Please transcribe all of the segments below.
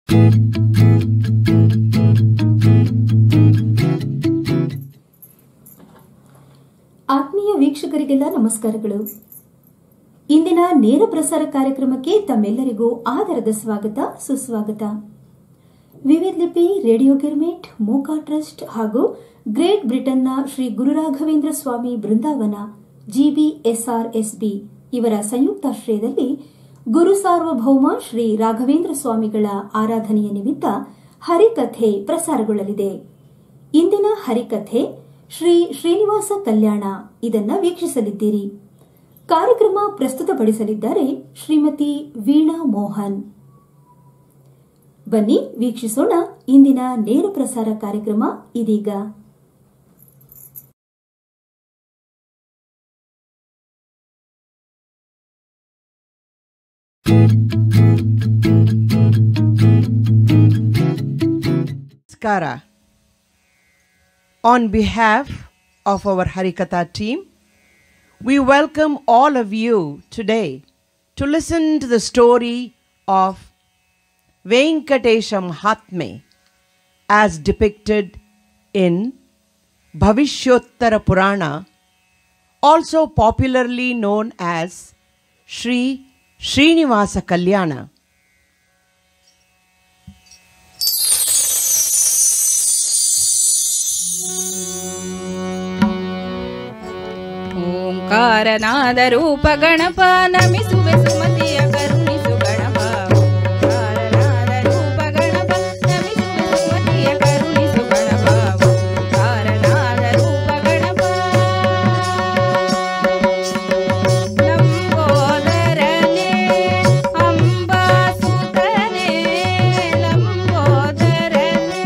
ಆತ್ಮೀಯ ವೀಕ್ಷಕರಿಗೆಲ್ಲ ನಮಸ್ಕಾರಗಳು. ಇಂದಿನ ನೇರ ಪ್ರಸಾರ ಕಾರ್ಯಕ್ರಮಕ್ಕೆ ತಮ್ಮೆಲ್ಲರಿಗೂ ಆದರದ ಸ್ವಾಗತ, ಸುಸ್ವಾಗತ. ವಿವಿಧ ಲಿಪಿ, ರೇಡಿಯೋ ಗಿರ್ಮಿಟ್, ಮೋಕಾ ಟ್ರಸ್ಟ್ ಹಾಗೂ ಗ್ರೇಟ್ ಬ್ರಿಟನ್ನ ಶ್ರೀ ಗುರು ರಾಘವೇಂದ್ರ ಸ್ವಾಮಿ ಬೃಂದಾವನ GBSRSB ಇವರ ಸಂಯುಕ್ತಾಶ್ರಯದಲ್ಲಿ ಗುರು ಸಾರ್ವಭೌಮ ಶ್ರೀ ರಾಘವೇಂದ್ರ ಸ್ವಾಮಿಗಳ ಆರಾಧನೆಯ ನಿಮಿತ್ತ ಹರಿಕಥೆ ಪ್ರಸಾರಗೊಳ್ಳಲಿದೆ. ಇಂದಿನ ಹರಿಕಥೆ ಶ್ರೀ ಶ್ರೀನಿವಾಸ ಕಲ್ಯಾಣ. ಇದನ್ನ ವೀಕ್ಷಿಸಲಿದ್ದೀರಿ. ಕಾರ್ಯಕ್ರಮ ಪ್ರಸ್ತುತಪಡಿಸಲಿದ್ದಾರೆ ಶ್ರೀಮತಿ ವೀಣಾ ಮೋಹನ್. ಬನ್ನಿ ವೀಕ್ಷಿಸೋಣ ಇಂದಿನ ನೇರ ಪ್ರಸಾರ ಕಾರ್ಯಕ್ರಮ ಇದೀಗ. ನಮಸ್ಕಾರ. On behalf of our Harikatha team, we welcome all of you today to listen to the story of Venkatesha Mahatme as depicted in Bhavishottara Purana, also popularly known as Sri Srinivasa Kalyana. ಓಂಕಾರನಾದ ರೂಪ ಗಣಪ ನಮಿಸುವೆ ಸುಮತಿಯ ಕರುಣಿಸು ಗಣಪ. ಓಂಕಾರನಾದ ರೂಪ ಗಣಪ ನಮಿಸುವೆ ಸುಮತಿಯ ಕರುಣಿಸು ಗಣಪ. ಓಂಕಾರನಾದ ರೂಪ ಗಣಪ ಲಂಬೋದರನೇ ಅಂಬಾಸುತನೇ, ಲಂಬೋದರನೇ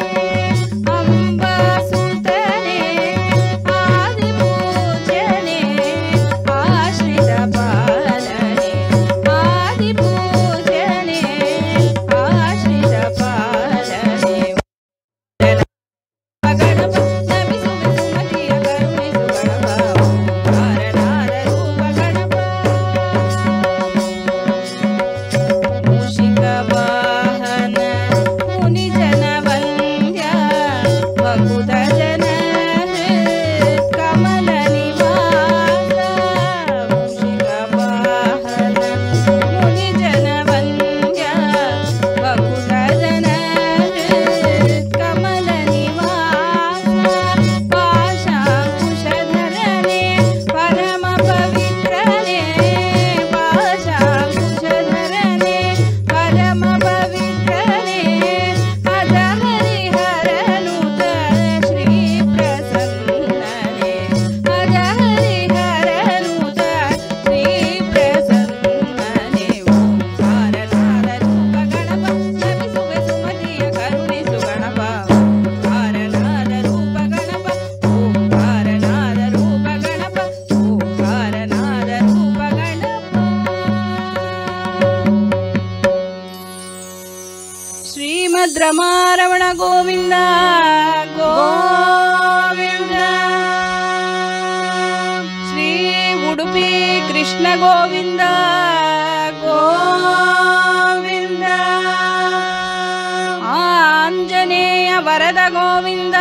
ಅಂಬಾಸುತನೇ, ಆದಿಪೂಜ್ಯನೇ ಆಶ್ರಿತ ಪಾಲನೆ, ಆದಿಪೂಜ್ಯನೇ ಆಶ್ರಿತ ಪಾಲನೆ. ಗಣಪ ನಮಿಸುವೆ ಸುಮತಿಯ ಕರುಣಿಸು ಗಣಪ. ಓಂಕಾರನಾದ ರೂಪ ಗಣಪ ಮೂಷಿಕ ವಾಹನ ಮುನಿಜನ ವಂದ್ಯ ಭಕುತ ಜನ ಕಮಲ ನಿವಾಸ. ಮೂಷಿಕ ವಾಹನ ಮುನಿಜನ ವಂದ್ಯ ಭಕುತ ಜನ ಕಮಲ ನಿವಾಸ. ಪಾಶಾಂಕುಶಧರನೇ ಪರಮ ಪವಿತ್ರನೇ, ಪಾಶಾಂಕುಶಧರನೇ ಪರಮ ಪವಿತ್ರನೇ, ಅದ ಹರಿಹರನುತ ಶ್ರೀ ಪ್ರಸನ್ನನೇ, ಅದ ಹರಿಹರನುತ ಶ್ರೀ ಪ್ರಸನ್ನನೇ. ಓಂಕಾರನಾದ ರೂಪ ಗಣಪ ನಮಿಸುವೆ ಸುಮತಿಯ ಕರುಣಿಸು ಗಣಪ. ಓಂಕಾರನಾದ ರೂಪ ಗಣಪ, ಓಂಕಾರನಾದ ರೂಪ ಗಣಪ, ಓಂಕಾರನಾದ ರೂಪ ಗಣಪ. ಶ್ರೀಮದ್ ರಮಾರಮಣ ಗೋವಿಂದ ಗೋವಿಂದ. ಶ್ರೀ ಉಡುಪಿ ಕೃಷ್ಣ ಗೋವಿಂದ ಗೋವಿಂದ. ಆಂಜನೇಯ ವರದ ಗೋವಿಂದ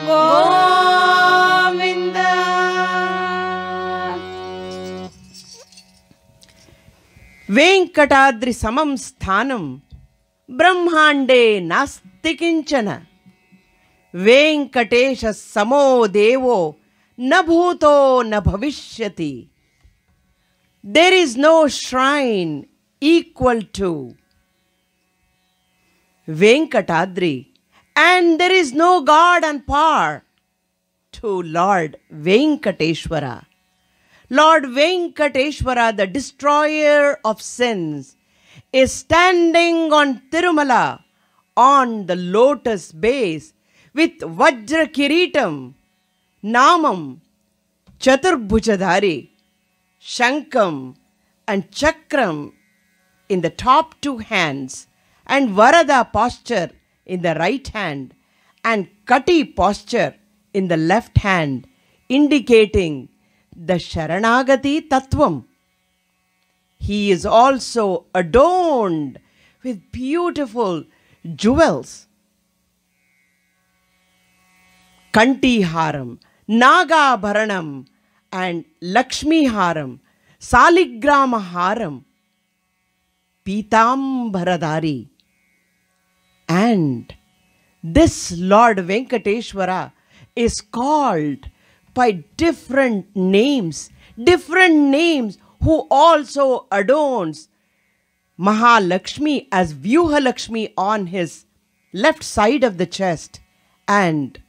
ಗೋವಿಂದ. ವೆಂಕಟಾದ್ರಿ ಸಮಂ ಸ್ಥಾನಂ ಬ್ರಹ್ಮಾಂಡೇ ನಾಸ್ತಿ ಕಿಂಚನ. ವೆಂಕಟೇಶ ಸಮೋ ದೇವೋ ನ ಭೂತೋ ನ ಭವಿಷ್ಯತಿ. There is no shrine equal to Venkatadri, and there is no God on par to Lord Venkateshwara. Lord Venkateshwara, the destroyer of sins, is standing on Tirumala on the lotus base with Vajra Kiritam, Namam, Chaturbhujadhari, Shankam and Chakram in the top two hands, and Varada posture in the right hand, and Kati posture in the left hand, indicating the Sharanagati Tattvam. He is also adorned with beautiful jewels. Kanti Haram, Nagabharanam, and Lakshmi Haram, Saligrama Haram, Pitambaradari. And this Lord Venkateshwara is called by different names who also adorns Mahalakshmi as Vyuhalakshmi on his left side of the chest and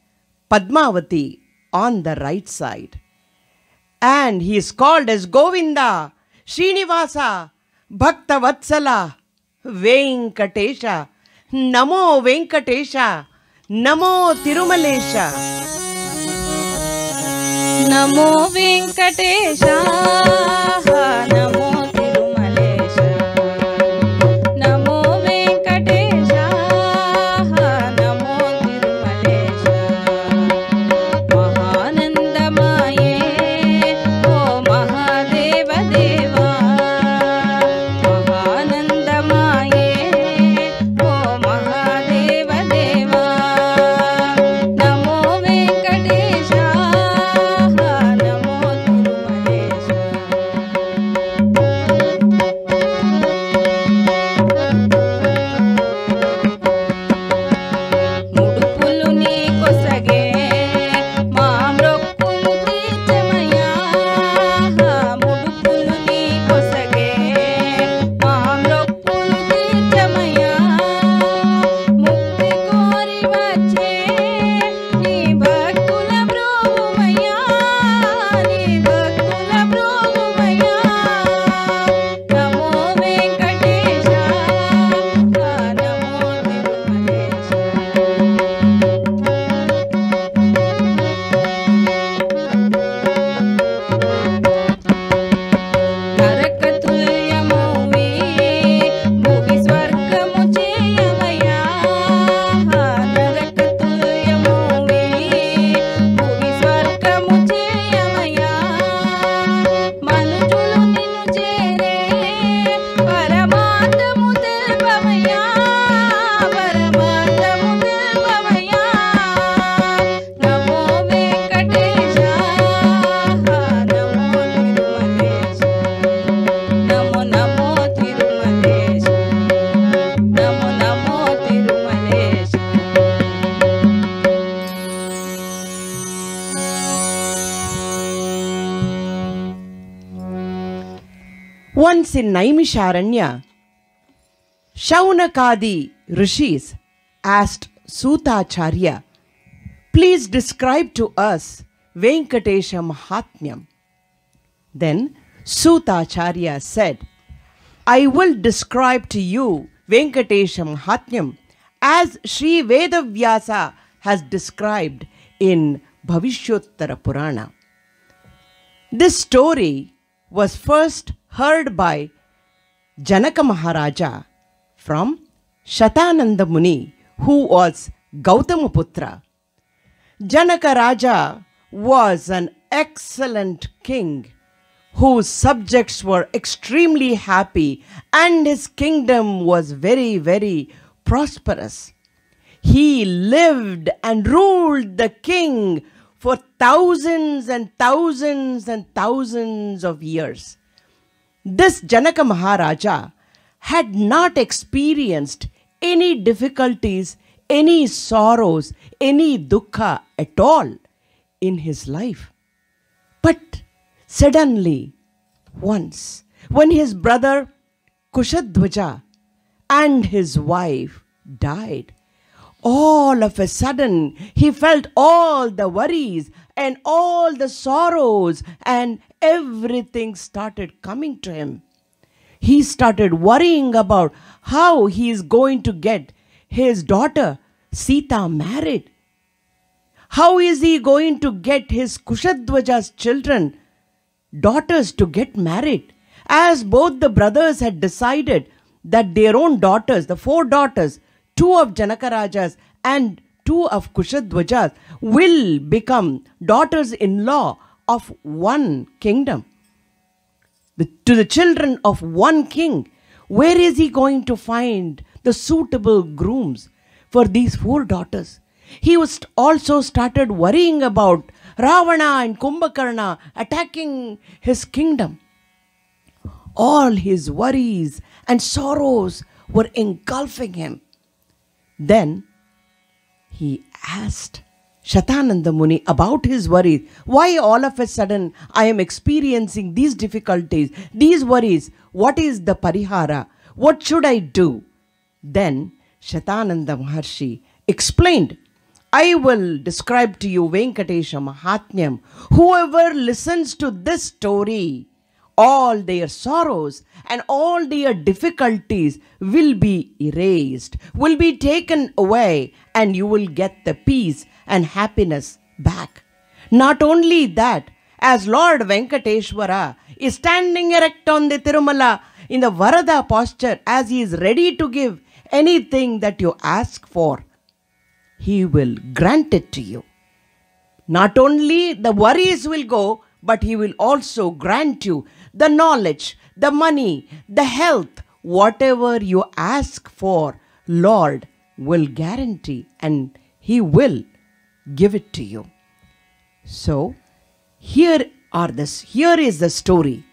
Padmavati on the right side. And he is called as Govinda, Srinivasa, Bhaktavatsala, Venkatesha, Namo Venkatesha, Namo Tirumalesha. Namo Venkatesha, Namo Tirumalesha. Namo Venkatesha, Namo Tirumalesha. Mahanandamaye, O Mahadeva Deva. Mahanandamaye, O Mahadeva Deva. Namo Venkatesha, Namo Tirumalesha. ముడుపులు నీ కొసగే మా మ్రొక్కులు తీర్చమయ్యా. ముడుపులు నీ కొసగే మా మ్రొక్కులు తీర్చమయ్యా. ముక్తి కోరి వచ్చే నీ భక్తుల బ్రోవుమయ్యా. నీ భక్తుల బ్రోవుమయ్యా. నమో వెంకటేశ, నమో తిరుమలేశ. నరకతుల్యమౌవి భువి స్వర్గము చేయవయ్యా. నరకతుల్యమౌవి భువి స్వర్గము చేయవయ్యా. మనుజులు నిన్ను చేరే పరమార్థము తెలుపవయ్యా. పరమార్థము తెలుపవయ్యా. నమో వెంకటేశ, నమో తిరుమలేశ. నమో నమో తిరుమలేశ. నమో నమో Tirumalesha. Once in Naimisharanya, Shaunakadi rishis asked Sutacharya, "Please describe to us Venkatesha Mahatmyam." Then Sutacharya said, "I will describe to you Venkatesha Mahatmyam as Sri Vedavyasa has described in Bhavishottara Purana." This story was first heard by Janaka Maharaja from Shatananda Muni, who was Gautamaputra. Janaka Raja was an excellent king whose subjects were extremely happy and his kingdom was very, very prosperous. He lived and ruled the king for thousands and thousands and thousands of years. This Janaka Maharaja had not experienced any difficulties, any sorrows, any dukkha at all in his life. But suddenly, once, when his brother Kushadhwaja and his wife died, all of a sudden he felt all the worries and all the sorrows and everything started coming to him. He started worrying about how he is going to get his daughter Sita married. How is he going to get his Kushadhwaja's children, daughters, to get married? As both the brothers had decided that their own daughters, the 4 daughters, 2 of Janakaraja's and 2 of Kushadhwaja's, will become daughters-in-law of one kingdom. To the children of one king, where is he going to find the suitable grooms for these 4 daughters. He was also started worrying about Ravana and Kumbhakarna attacking his kingdom. All his worries and sorrows were engulfing him. Then he asked Shatananda Muni about his worries. Why all of a sudden I am experiencing these difficulties, these worries? What is the parihara? What should I do? Then Shatananda Maharshi explained, I will describe to you Venkatesha Mahatmyam. Whoever listens to this story, all their sorrows and all their difficulties will be erased, will be taken away, and you will get the peace and happiness back. Not only that, as Lord Venkateshwara is standing erect on the Tirumala in the Varada posture, as he is ready to give anything that you ask for, he will grant it to you. Not only the worries will go, but he will also grant you the knowledge, the money, the health, whatever you ask for, Lord will guarantee and he will give it to you. So, here is the story.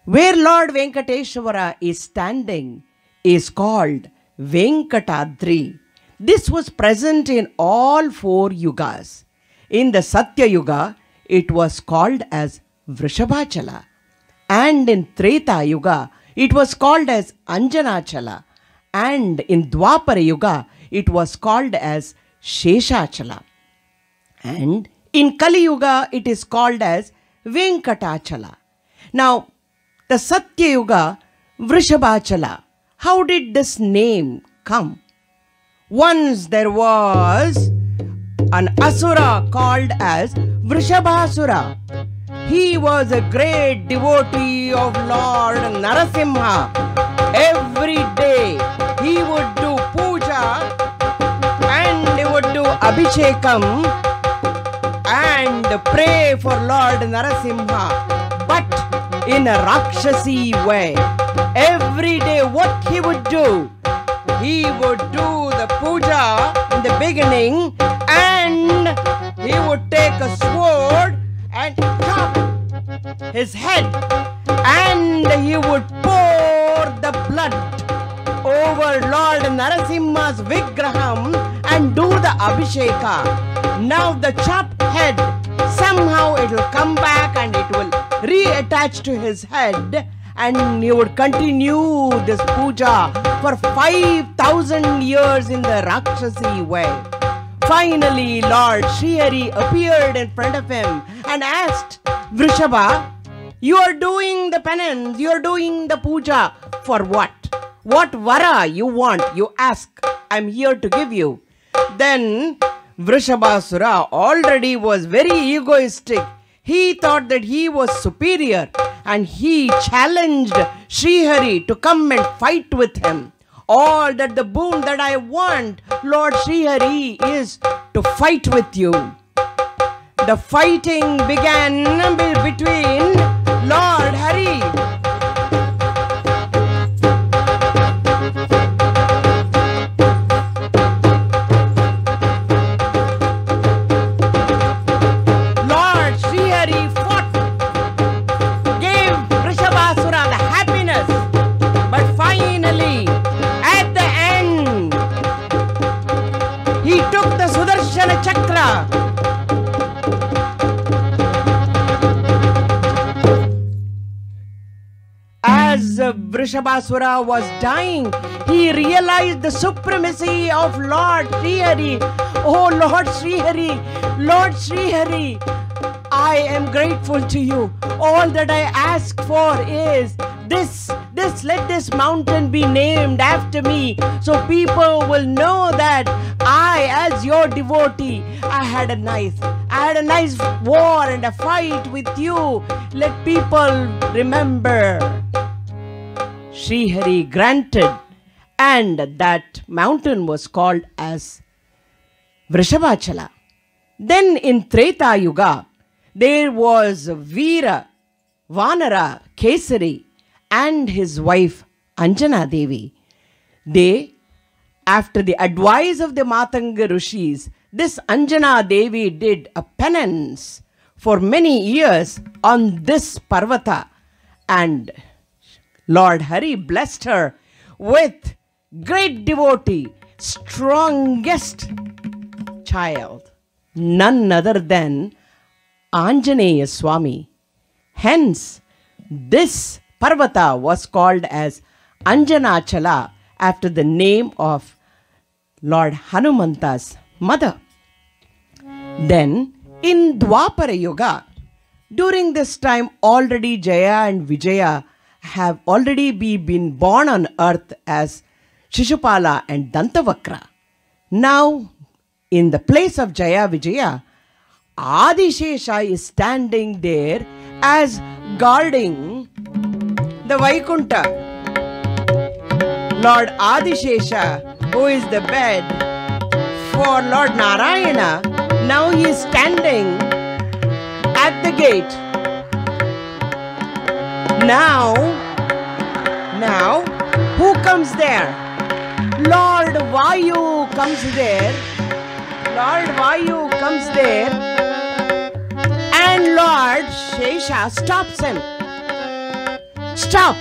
Where Lord Venkateshwara is standing is called Venkatadri. This was present in all 4 yugas. In the Satya Yuga, it was called as Vrishabhachala. And in Treta Yuga, it was called as Anjanachala. And in Dwapara Yuga, it was called as Sheshachala. And in Kali Yuga, it is called as Venkatachala. Now, the Satya Yuga, Vrishabhachala. How did this name come? Once there was an asura called as Vrishabhasura. He was a great devotee of Lord Narasimha. Every day he would do puja and he would do abhishekam and pray for Lord Narasimha, but in a Rakshasi way. Every day what he would do? He would do the puja in the beginning and he would take a sword and chop his head and he would pour the blood over Lord Narasimha's Vigraham and do the Abhisheka. Now the chopped head, somehow it will come back and it will reattach to his head, and he would continue this puja for 5,000 years in the Rakshasi way. Finally, Lord Srihari appeared in front of him and asked, Vrishabha, you are doing the penance, you are doing the puja for what? What vara you want? You ask. I am here to give you. Then Vrishabhasura already was very egoistic. He thought that he was superior and he challenged Srihari to come and fight with him. All that the boon that I want, Lord Srihari, is to fight with you. The fighting began between Lord Hari Chakra. As Vrishabhasura was dying, he realized the supremacy of Lord Srihari. Oh Lord Srihari, Lord Srihari, I am grateful to you. All that I ask for is let this mountain be named after me, so people will know that I, as your devotee, I had a nice war and a fight with you. Let people remember. Srihari granted, and that mountain was called as Vrishabhachala. Then in Treta Yuga, there was Veera, Vanara, Kesari, and his wife Anjana Devi. They after the advice of the Matanga Rishis, this Anjana Devi did a penance for many years on this Parvata, and Lord Hari blessed her with great devotee, strongest child, none other than Anjaneya Swami. Hence, this Parvata was called as Anjanachala after the name of Lord Hanumanta's mother. Then, in Dwapara Yuga, during this time already Jaya and Vijaya have already been born on earth as Shishupala and Dantavakra. Now, in the place of Jaya Vijaya, Adishesha is standing there as guarding the Vaikunta. Lord Adishesha, who is the bed for Lord Narayana, now he is standing at the gate. Now, who comes there? Lord Vayu comes there. Lord Vayu comes there, and Lord Shesha stops him. Stop!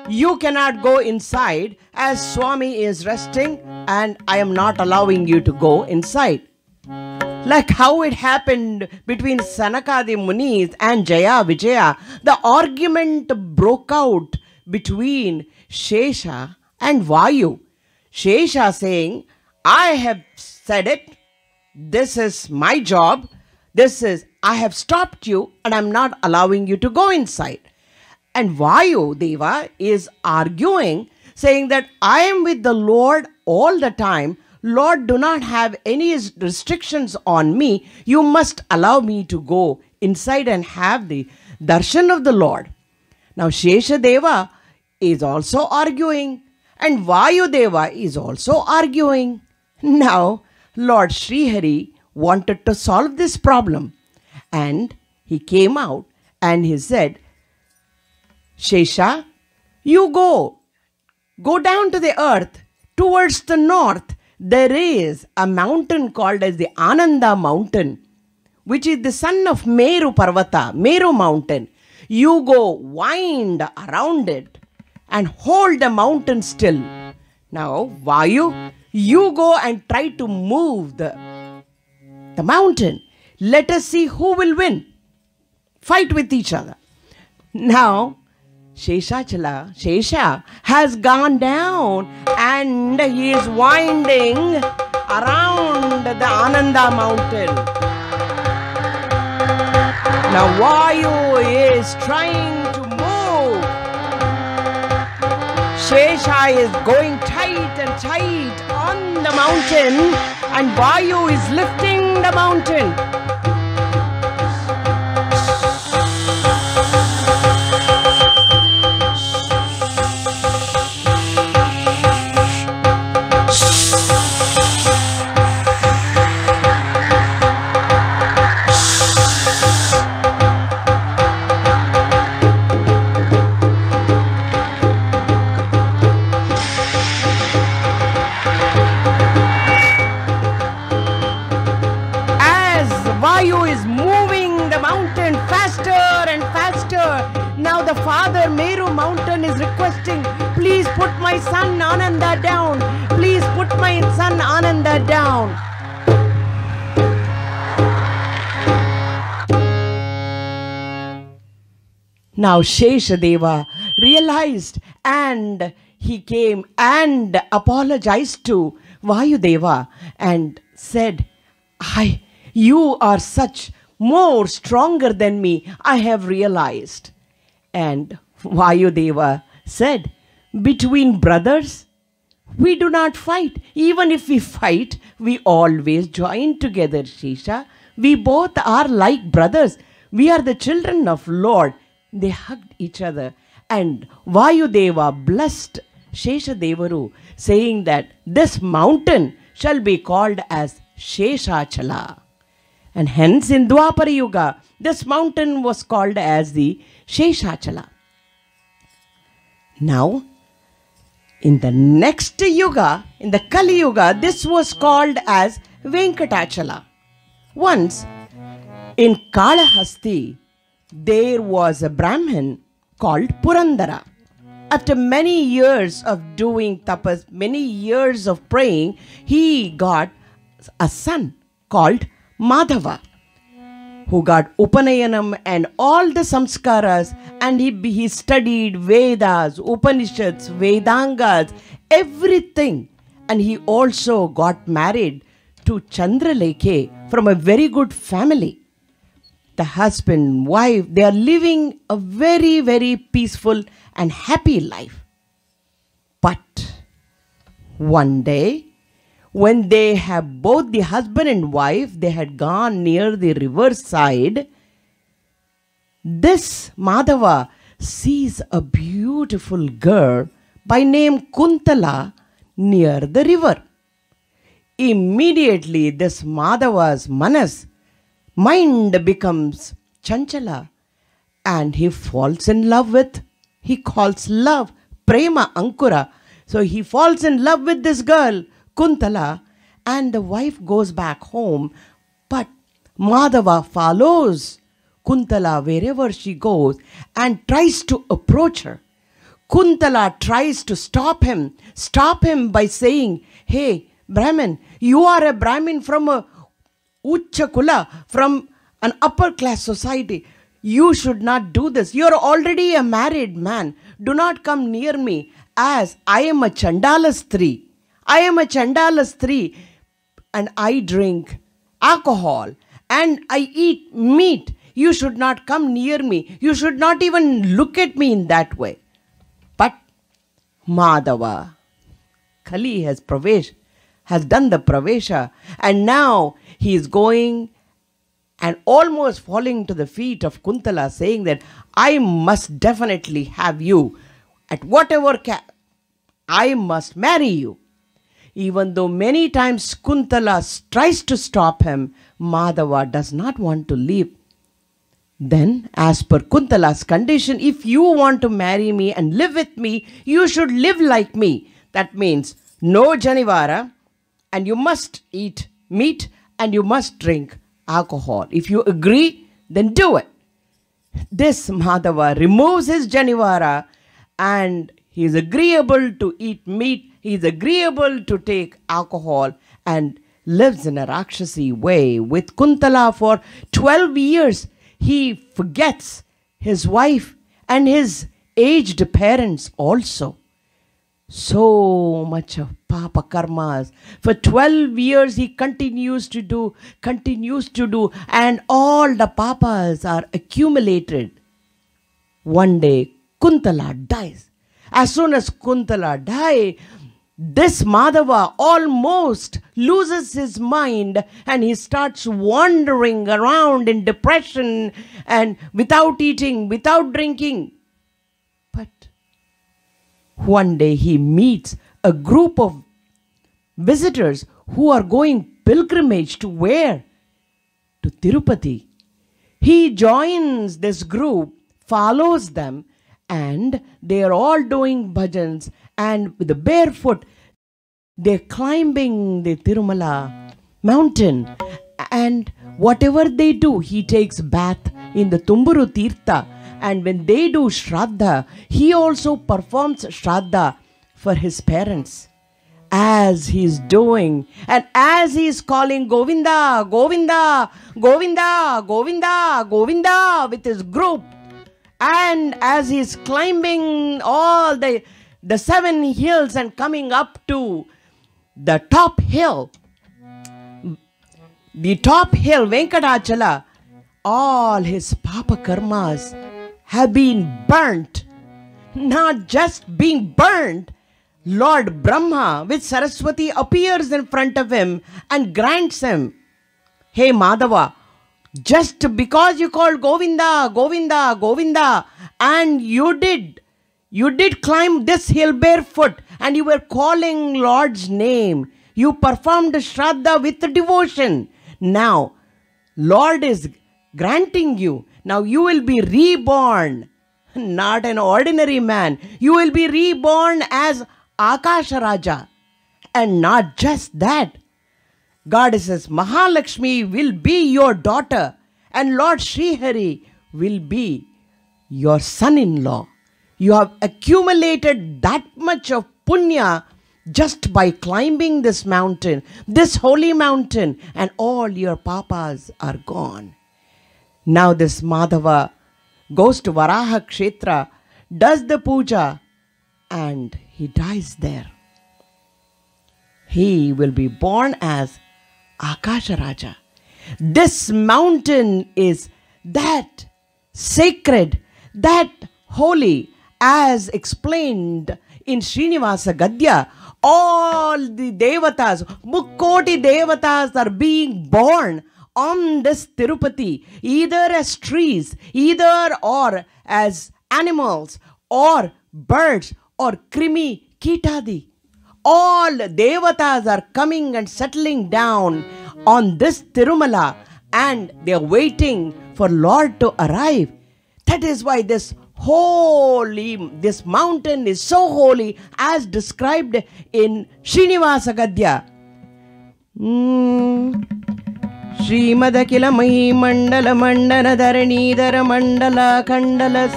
You cannot go inside as Swami is resting, and I am not allowing you to go inside. Like how it happened between Sanakadi Munis and Jaya Vijaya, the argument broke out between Shesha and Vayu. Shesha saying, I have said it, this is my job, I have stopped you and I am not allowing you to go inside. And Vayu Deva is arguing, saying that I am with the Lord all the time. Lord, do not have any restrictions on me. You must allow me to go inside and have the darshan of the Lord. Now Shesha Deva is also arguing, and Vayu Deva is also arguing. Now Lord Srihari wanted to solve this problem, and he came out and he said, Shesha, you go down to the earth towards the north. There is a mountain called as the Ananda mountain, which is the son of Meru Parvata, Meru mountain. You go wind around it and hold the mountain still. Now, Vayu, you go and try to move the mountain. Let us see who will win. Fight with each other. Now, Shesha has gone down and he is winding around the Ananda mountain. Now Vayu is trying to move. Shesha is going tight and tight on the mountain, and Vayu is lifting the mountain. The father Meru mountain is requesting, please put my son Ananda down. Please put my son Ananda down. Now Sheshadeva realized, and he came and apologized to Vayudeva and said, you are such more stronger than me, I have realized. And Vayudeva said, between brothers, we do not fight. Even if we fight, we always join together, Shesha. We both are like brothers. We are the children of Lord. They hugged each other. And Vayudeva blessed Sheshadevaru, saying that this mountain shall be called as Sheshachala. And hence in Dwapara Yuga, this mountain was called as the Sheshachala. Now, In the next yuga, in the Kali Yuga, this was called as Venkatachala. Once, in Kalahasti, there was a Brahmin called Purandara. After many years of doing tapas, many years of praying, he got a son called Madhava, who got Upanayanam and all the samskaras, and he studied Vedas, Upanishads, Vedangas, everything. And he also got married to Chandralekhe from a very good family. The husband, wife, they are living a very, very peaceful and happy life. But one day, when they have both the husband and wife, they had gone near the river side, this Madhava sees a beautiful girl by name Kuntala near the river. Immediately, this Madhava's mind becomes chanchala, and he falls in love with, he calls love, prema ankura. So he falls in love with this girl, Kuntala, and the wife goes back home. But Madhava follows Kuntala wherever she goes and tries to approach her. Kuntala tries to stop him by saying, "Hey, Brahmin, you are a Brahmin from a Ucha Kula, from an upper class society. You should not do this. You are already a married man. Do not come near me, as I am a Chandala Stri. I am a Chandala Stri, and I drink alcohol and I eat meat. You should not come near me. You should not even look at me in that way." But Madhava, Kali has done the pravesha, and now he is going and almost falling to the feet of Kuntala, saying that I must definitely have you. At whatever I must marry you. Even though many times Kuntala tries to stop him, Madhava does not want to leave. Then, as per Kuntala's condition, if you want to marry me and live with me, you should live like me. That means no Janivara, and you must eat meat and you must drink alcohol. If you agree, then do it. This Madhava removes his Janivara, and he is agreeable to eat meat. He is agreeable to take alcohol and lives in a Rakshasi way with Kuntala for 12 years. He forgets his wife and his aged parents also. So much of Papa Karmas. For 12 years he continues to do, and all the Papas are accumulated. One day Kuntala dies. As soon as Kuntala dies, this Madhava almost loses his mind, and he starts wandering around in depression and without eating, without drinking. But one day he meets a group of visitors who are going pilgrimage to where? To Tirupati. He joins this group, follows them, and they are all doing bhajans, and with the barefoot they're climbing the Tirumala mountain, and whatever they do, he takes bath in the Tumburu Tirtha, and when they do Shraddha, he also performs Shraddha for his parents. As he is doing, and as he is calling Govinda, Govinda, Govinda, Govinda, Govinda with his group, and as he is climbing all the 7 hills and coming up to the top hill, Venkatachala, all his Papa Karmas have been burnt. Not just being burnt, Lord Brahma with Saraswati appears in front of him and grants him, "Hey Madhava, just because you called Govinda, Govinda, Govinda, and you did climb this hill barefoot, and you were calling Lord's name. You performed Shraddha with devotion. Now, Lord is granting you. Now you will be reborn, not an ordinary man. You will be reborn as Akasha Raja. And not just that, Goddesses Mahalakshmi will be your daughter and Lord Srihari will be your son-in-law. You have accumulated that much of punya just by climbing this mountain, this holy mountain, and all your papas are gone. Now this Madhava goes to Varaha Kshetra, does the puja, and he dies there. He will be born as Akasha Raja. This mountain is that sacred, that holy, as explained in Srinivasa Gadya. All the devatas, Mukkoti devatas are being born on this Tirupati, either as trees, either or as animals, or birds, or krimi, kitadi. All devatas are coming and settling down on this Tirumala, and they are waiting for Lord to arrive. That is why this mountain is so holy, as described in Srinivasa Gadya. Srimadakila Mahi Mandala Mandana Dharanidhara Mandala Kandalas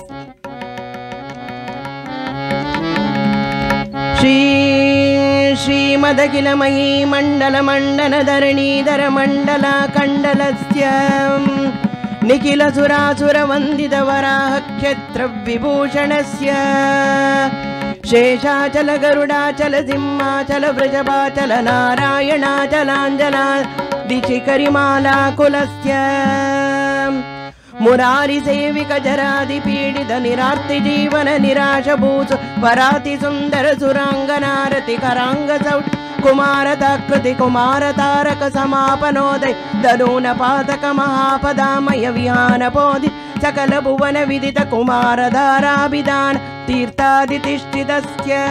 Srimadakila Mahi Mandala Mandana Dharanidhara Mandala Kandalasya Nikila Surasura Vandita Varaha Kshetra Vibhushanasya Sheshachala Garudachala Simhachala Vrajabachala Narayanachala Anjala Dichikarimala Kulasya Murari Sevika Jaradi Pidita Nirarti Jivana Nirasha Bhusu Varati Sundara Suranganarati Karanga Saut Kumara Takriti Kumara Taraka Samapanodai Daruna Pataka Mahapadamaya Vihana Podi Sakala Bhuvana Vidita Kumara Dharabidan Tirtadi Tishtidasya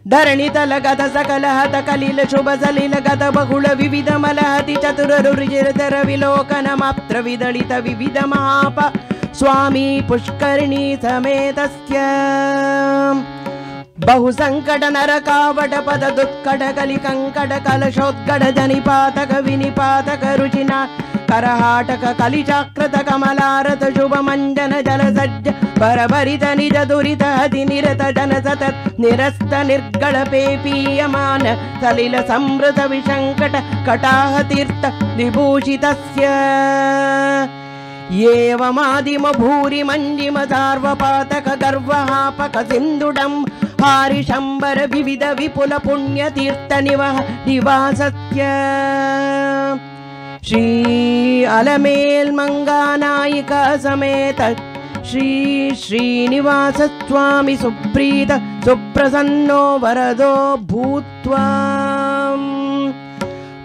Dharanita Lagata Sakala Hata Kalila Shubhasali Lagata Bahula Vivida Malahati Chaturarujitara Vilokana Maptra Vidalita Vivida Mahapa Swami Pushkarni Sametasya Bahu Sankata Narakavata Pada Dutkata Kalikankata Kalashodgada Janipataka Vinipataka Ruchina Karahataka Kalichakrata Kamalarata Shubhamanjana Jalasajja Parabarita Nija Durita Hati Nirata Janasatat Nirasta Nirgala Pepiyamana Salila Samrata Vishankata Kataha Tirtha Vibhushitasya Yevamadima Bhuri Manjima Sarvapataka Garvahapaka Sindudam Harishambara Vivida Vipula Punya Tirtha Nivasatya Shri Alamel Manganayika Sameta Shri Srinivasa Swami Suprita Suprasanno Varado Bhutvam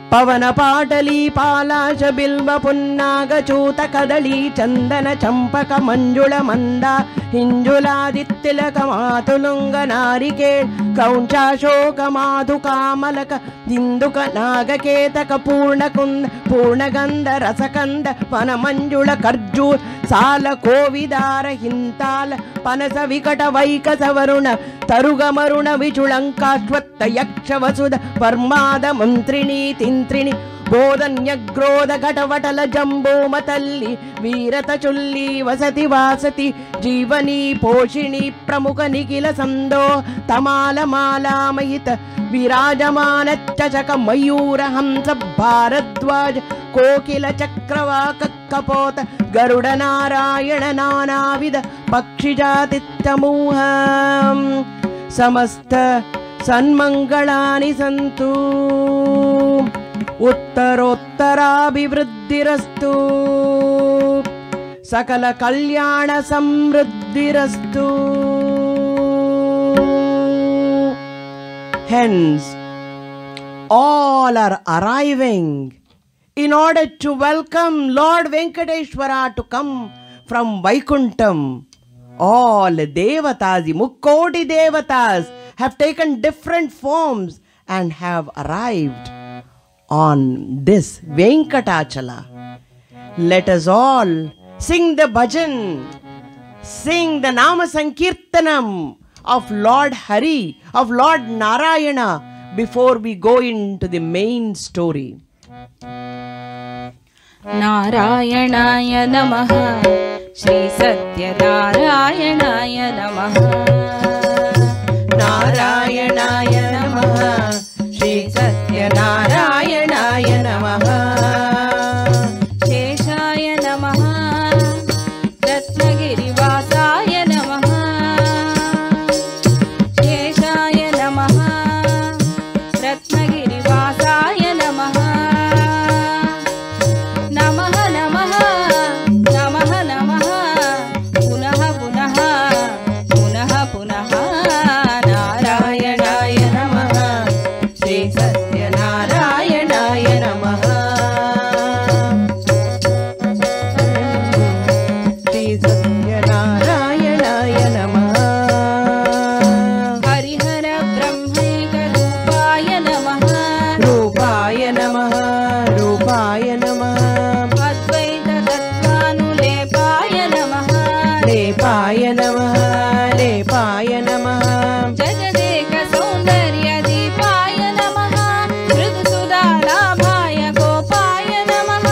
Pavana Patali Palasha Bilva Punnaga Chuta Kadali Chandana Champaka Manjula Manda Hinjula Dittilaka Matulunga Narike Kauncha Shoka Madhu Kamalaka Dinduka Naga Ketaka Purna Kunda Purna Ganda Rasakanda Pana Manjula Karjur Sala Kovidara Hintala Panasa Vikata Vaika Savaruna Taruga Maruna Vichulanka Shvatta Yaksha Vasuda Parmada Mantrini Tintrini Bodanya Groda Gatavatala Jambo Matalli Virata Chulli Vasati Vasati Jivani Poshini Pramuka Nikila Sando Tamala Mala Mahita Virajamana Chachaka Mayura Hamsa Bharadwaj Kokila Chakravaka Kapota Garuda Narayana Nanavida Pakshijatitamuham Samasta Sanmangalani Santu Uttarottaraabhivruddhirastu Sakala Kalyana Samruddhirastu. Hence, all are arriving in order to welcome Lord Venkateshwara to come from Vaikuntham. All devatas, Mukkoti devatas have taken different forms and have arrived on this Venkatachala. Let us all sing the bhajan, sing the Nama Sankirtanam, of Lord Hari, of Lord Narayana, before we go into the main story. नारायणाय नमः श्री सत्यनारायणाय नमः नारायणाय नमः श्री सत्यनारायणाय नमः शेषाय नमः रत्नगिरिवासाय नमः शेषाय नमः रत्नगिरिवासाय नमः नमः नमः नमः नमः पुनः पुनः पुनः पुनः नारायणाय नमः श्री सत्यनारायणाय नमः श्री सत्यनारायणाय नमः हरिहर ब्रह्मैकरूपाय नमः रूपाय नमः रूपाय नमः अद्वैत तत्त्वानुलेपाय नमः लेपाय नमः लेपाय नमः जगदेक सौन्दर्य दीपाय नमः मृदुसुधालाभाय गोपाय नमः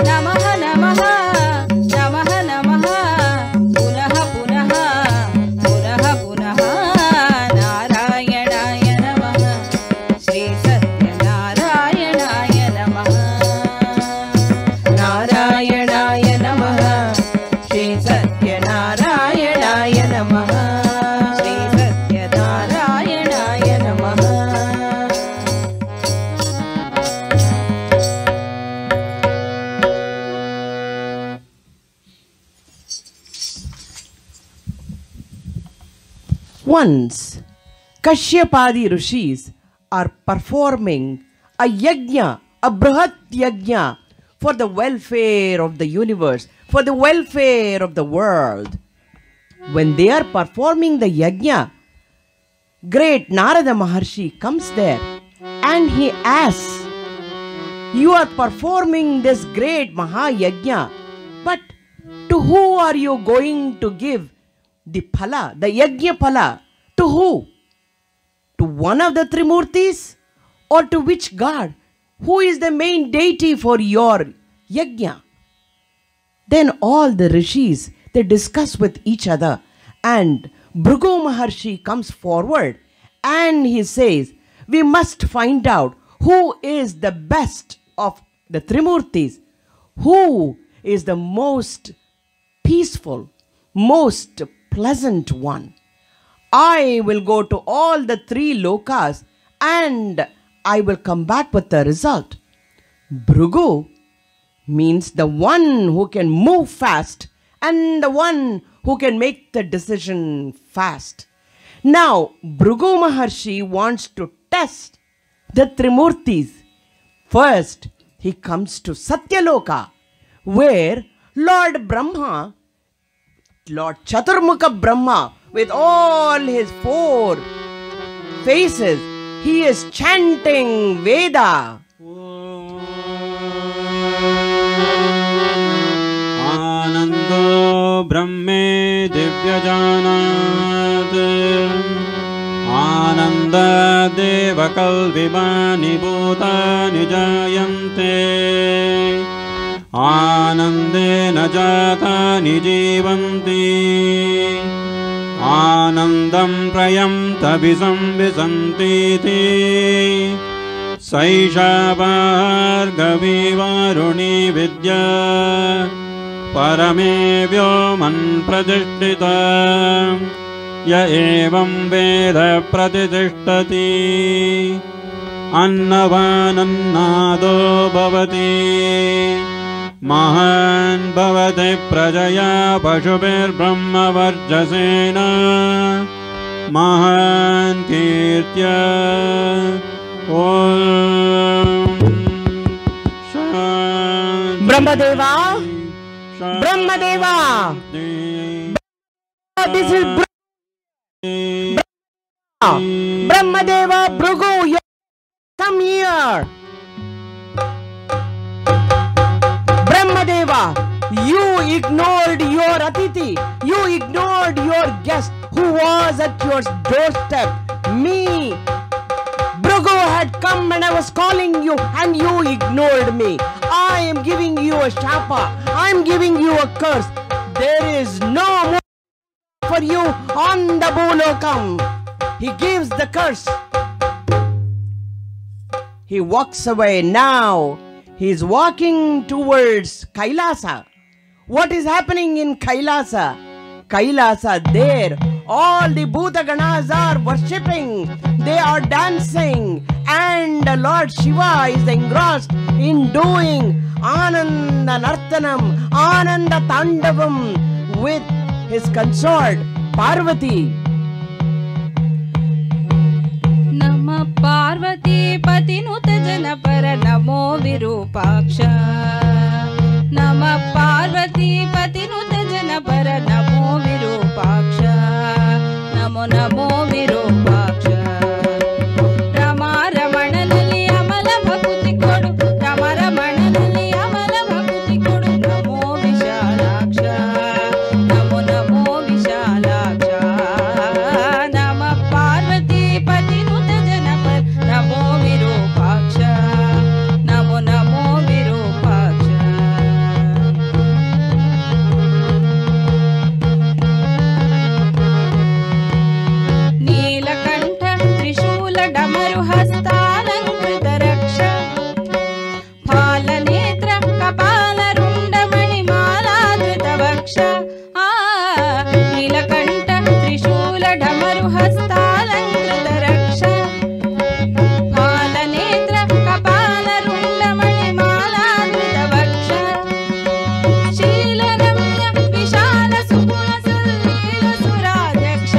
नमः नमः नमः नमः पुनः पुनः पुनः पुनः नारायणाय नमः श्री सत्यनारायणाय नमः नारायणाय नमः श्री सत्यनारायणाय नमः श्री सत्यनारायणाय नमः Once, Kashyapadi rishis are performing a yajna, a brihat yajna, for the welfare of the universe, for the welfare of the world. When they are performing the yajna, great Narada Maharshi comes there and he asks, "You are performing this great Mahayajna, but to who are you going to give the phala, the yajna phala? To who? To one of the Trimurtis, or to which god? Who is the main deity for your yajna?" Then all the rishis, they discuss with each other, and Bhrigu Maharshi comes forward and he says, "We must find out who is the best of the Trimurtis, who is the most peaceful, most pleasant one. I will go to all the three lokas and I will come back with the result." Bhrigu means the one who can move fast and the one who can make the decision fast. Now, Bhrigu Maharshi wants to test the Trimurtis. First, he comes to Satyaloka, where Lord Brahma, Lord Chaturmukha Brahma, with all his 4 faces, he is chanting Veda. आनन्दो Brahme दिव्यजानात् आनन्दादेव कल्विमानि भूतानि जायन्ते आनन्देन जातानि जीवन्ति आनन्दं प्रयन्तभिसंविशन्तीति सैषा भार्गवी वारुणी विद्या परमे व्योमन् प्रतिष्ठिता य एवं वेद प्रतिष्ठति अन्नवानन्नादो भवति महान् भवति प्रजया पशुभिर्ब्रह्मवर्चसेन महान् कीर्त्या Brahmadeva, Brahmadeva, this is Brahmadeva, Bhrigu, come here. Brahmadeva, you ignored your Atiti, you ignored your guest who was at your am giving you a curse. There is no more for you on the Bhulokam. He gives the curse. He walks away. Now he is walking towards Kailasa. What is happening in Kailasa? Kailasa, there all the Bhutaganas are worshipping. They are dancing, and Lord Shiva is engrossed in doing Ananda Nartanam, Ananda Tandavam with his consort Parvati. Nama Parvati Patinuta Janapara Namo Virupaksha. Nama Parvati Patinuta Janapara Namo Virupaksha. Namo Namo Virupaksha. Rama Ramananali Amala Bhakuti Kodu. Rama Ramananali Amala Bhakuti Kodu. Namo Vishalaksha. Namo Namo Vishalaksha. Nama Parvati Patinuta Janapara Namo Virupaksha. Namo Namo Virupaksha. Neelakantha ತ್ರಿಶೂಲ ಡಮರು ಹಸ್ತಾಲಂಕೃತ ರಕ್ಷ ಫಾಲನೇತ್ರ ಕಪಾಲರುಂಡ ಮಣಿಮಾಲಾಧೃತ ವಕ್ಷ ನೀಲಕಂಠ ತ್ರಿಶೂಲ ಡಮರು ಹಸ್ತಾಲಂಕೃತ ರಕ್ಷ ಫಾಲನೇತ್ರ ಕಪಾಲರುಂಡ ಮಣಿಮಾಲಾಧೃತ ವಕ್ಷ ಶೀಲರಮ್ಯ ವಿಶಾಲ ಸುಗುಣ ಸಲ್ಲೀಲ ಸುರಾಧ್ಯಕ್ಷ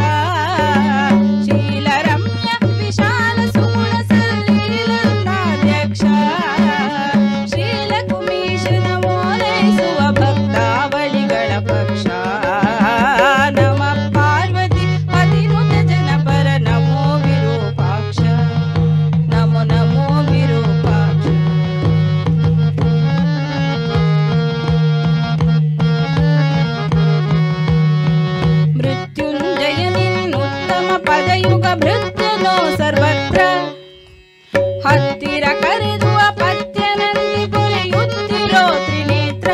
ಶೀಲರಮ್ಯ ವಿಶಾಲ ಸುಗುಣ ಸಲ್ಲೀಲ ಸುರಾಧ್ಯಕ್ಷ ಶ್ರೀಲಕುಮೀಶನ ಮೋಲೈಸುವ ಭಕ್ತಾವಳಿಗಳ ಪಕ್ಷ ನಮ ಪಾರ್ವತಿ ಪತಿನುತ ಜನಪರ ನಮೋ ವಿರೂಪಾಕ್ಷ ನಮೋ ನಮೋ ವಿರೂಪಾಕ್ಷ ಮೃತ್ಯುಂಜಯ ನಿನ್ನುತ್ತಮ ಪದಯುಗ ಭೃತ್ಯನೋ ಸರ್ವತ್ರ ಹತ್ತಿರ ಕರೆದುವ ಪತ್ಯನಂದಿ ಪೊರೆಯುತ್ತಿರೋ ತ್ರಿನೇತ್ರ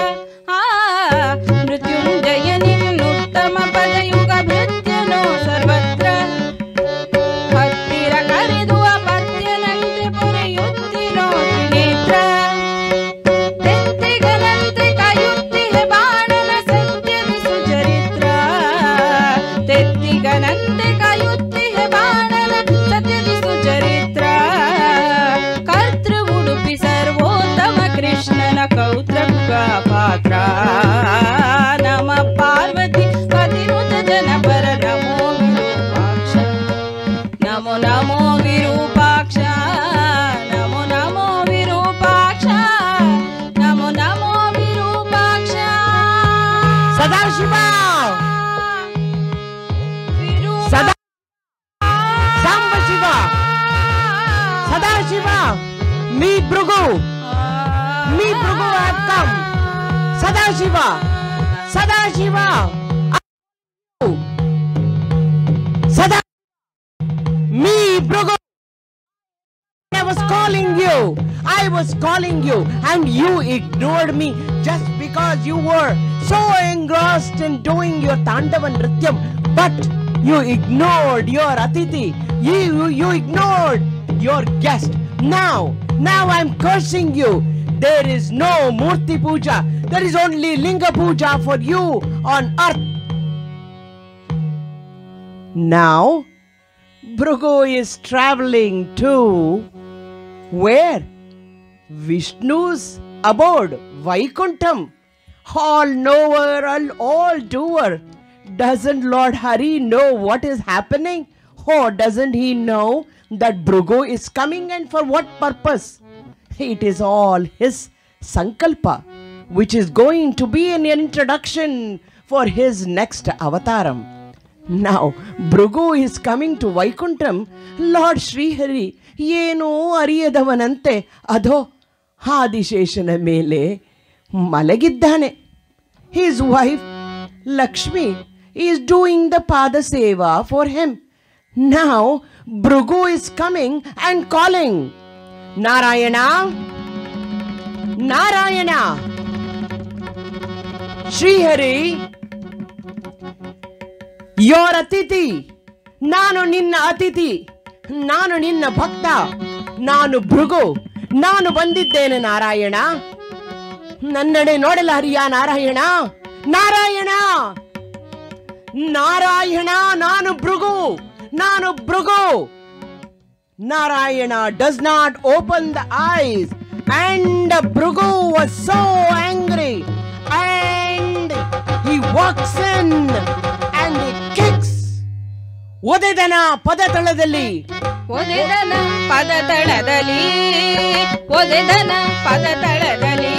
ಮೃತ್ಯುಂಜಯ ನಿನ್ನುತ್ತಮ ಪದಯುಗ ಭೃತ್ಯನೋ ಸರ್ವತ್ರ ಹತ್ತಿರ ಕರೆದುವ ಪತ್ಯನಂತೆ ಪೊರೆಯುತ್ತಿರೋ ತ್ರಿನೇತ್ರ ತೆತ್ತಿಗನಂತೆ ಕಾಯುತ್ತಿಹೆ ಬಾಣನ ಸತ್ಯದಿ ಸುಚರಿತ್ರ ತೆತ್ತಿಗನಂತೆ ಕಾಯುತ್ತಿಹೆ ಬಾಣನ ಸತ್ಯದಿ ಸುಚರಿತ್ರ ಕರ್ತೃ ಉಡುಪಿ ಸರ್ವೋತ್ತಮ ಕೃಷ್ಣನ ಕೌತ್ರಕ ಪಾತ್ರ ನಮ ಪಾರ್ವತಿ ಪತಿನುತ ಜನಪರ ನಮೋ ವಿರೂಪಾಕ್ಷ ನಮೋ ನಮೋ ವಿರೂಪಾಕ್ಷ ನಮೋ ನಮೋ ವಿರೂಪಾಕ್ಷ ನಮೋ ನಮೋ Virupaksha Sadashiva! Sada Sambasiva! Sadashiva! Meet Bhrigu! Meet Bhrigu have come! Sadashiva! Sadashiva! Sada Meet Bhrigu! I was calling you! I was calling you and you ignored me just because you were so engrossed in doing your Tandava Nrityam. But you ignored your Atiti. You ignored your guest. Now I'm cursing you. There is no Murti Puja. There is only Linga Puja for you on earth. Now Bhrigu is traveling to where? Vishnu's abode, Vaikuntham. All knower and all doer. Doesn't Lord Hari know what is happening? Oh, doesn't he know that Bhrigu is coming and for what purpose? It is all his sankalpa, which is going to be an introduction for his next avataram. Now, Bhrigu is coming to Vaikuntham. Lord Srihari, ಏನೋ ಅರಿಯದವನಂತೆ ಅದೋ ಆದಿಶೇಷನ ಮೇಲೆ ಮಲಗಿದ್ದಾನೆ. His wife Lakshmi is doing the pada seva for him. Now Bhrigu is coming and calling, Narayana, Narayana. Shrihari, your ಅತಿಥಿ, ನಾನು ನಿನ್ನ ಅತಿಥಿ, ನಾನು ನಿನ್ನ ಭಕ್ತ, ನಾನು ಭೃಗು, ನಾನು ಬಂದಿದ್ದೇನೆ ನಾರಾಯಣ. ನನ್ನಡೆ ನೋಡಲಾರಿಯ ನಾರಾಯಣ, ನಾರಾಯಣ, ನಾರಾಯಣ, ನಾನು ಭೃಗು, ನಾನು Bhrigu. Narayana does not open the eyes, and Bhrigu was so angry, and he walks in and he kicks. ಒದೆದನ ಪದತಳದಲ್ಲಿ, ಒದೆದನ ಪದತಳದಲ್ಲಿ, ಒದೆದನ ಪದತಳದಲ್ಲಿ.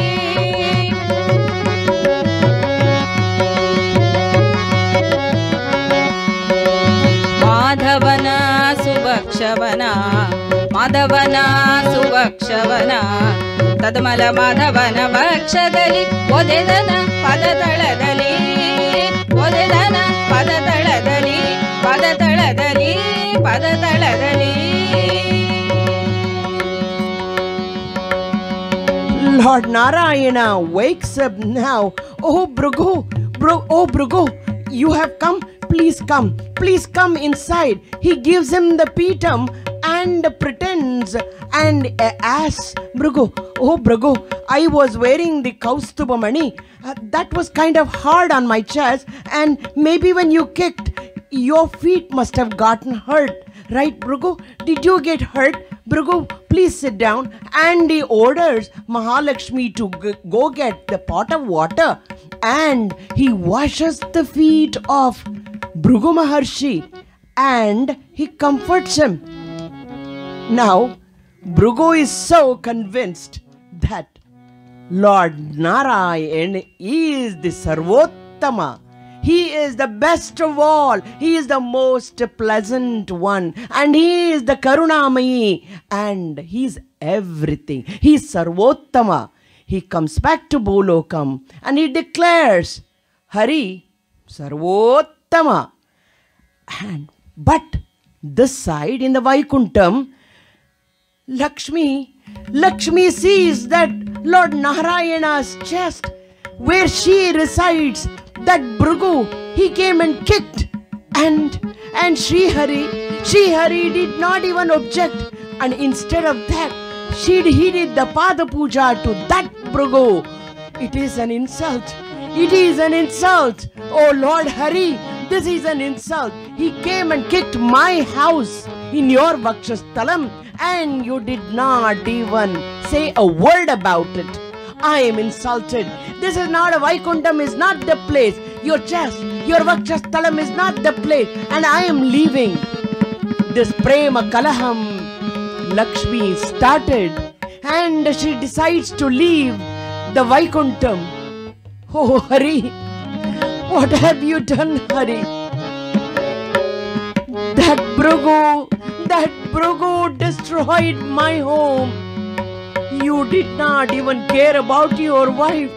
ಮಾಧವನ ಸುಭಕ್ಷವನ, ಮಾಧವನ ಸುಭಕ್ಷವನ, ತದಮಲ ಮಾಧವನ ಭಕ್ಷದಲ್ಲಿ, ಒದೆದನ ಪದತಳದಲ್ಲಿ, ಒದೆದನ ಪದತಳದಲ್ಲಿ, ಪದತಳದಲ್ಲಿ, ಪದತಳದಲ್ಲಿ. Lord Narayana wakes up now. Oh Bhrigu, oh Bhrigu, you have come. Please come, please come inside. He gives him the pitam and pretends and asks Bhrigu, oh Bhrigu, I was wearing the Kaustubamani. That was kind of hard on my chest, and maybe when you kicked, your feet must have gotten hurt. Right, Bhrigu? Did you get hurt? Bhrigu, please sit down. And he orders Mahalakshmi to go get the pot of water, and he washes the feet of Bhrigu Maharshi and he comforts him. Now, Bhrigu is so convinced that Lord Narayana is the Sarvottama. He is the best of all. He is the most pleasant one. And he is the Karunamayi. And he is everything. He is Sarvottama. He comes back to Bolokam and he declares, Hari, Sarvottama. But this side in the Vaikuntham, Lakshmi sees that Lord Narayana's chest, where she resides, that Bhrigu, he came and kicked, and Srihari did not even object, and instead of that, he did the Pada Puja to that Bhrigu. It is an insult. It is an insult. Oh Lord Hari, this is an insult. He came and kicked my house in your Vakshasthalam, and you did not even say a word about it. I am insulted. This is not a Vaikuntham, is not the place. Your chest, your Vakshasthalam is not the place, and I am leaving. This Prema Kalaham Lakshmi started, and she decides to leave the Vaikuntham. Oh Hari, what have you done, Hari? That Bhrigu destroyed my home. You did not even care about your wife.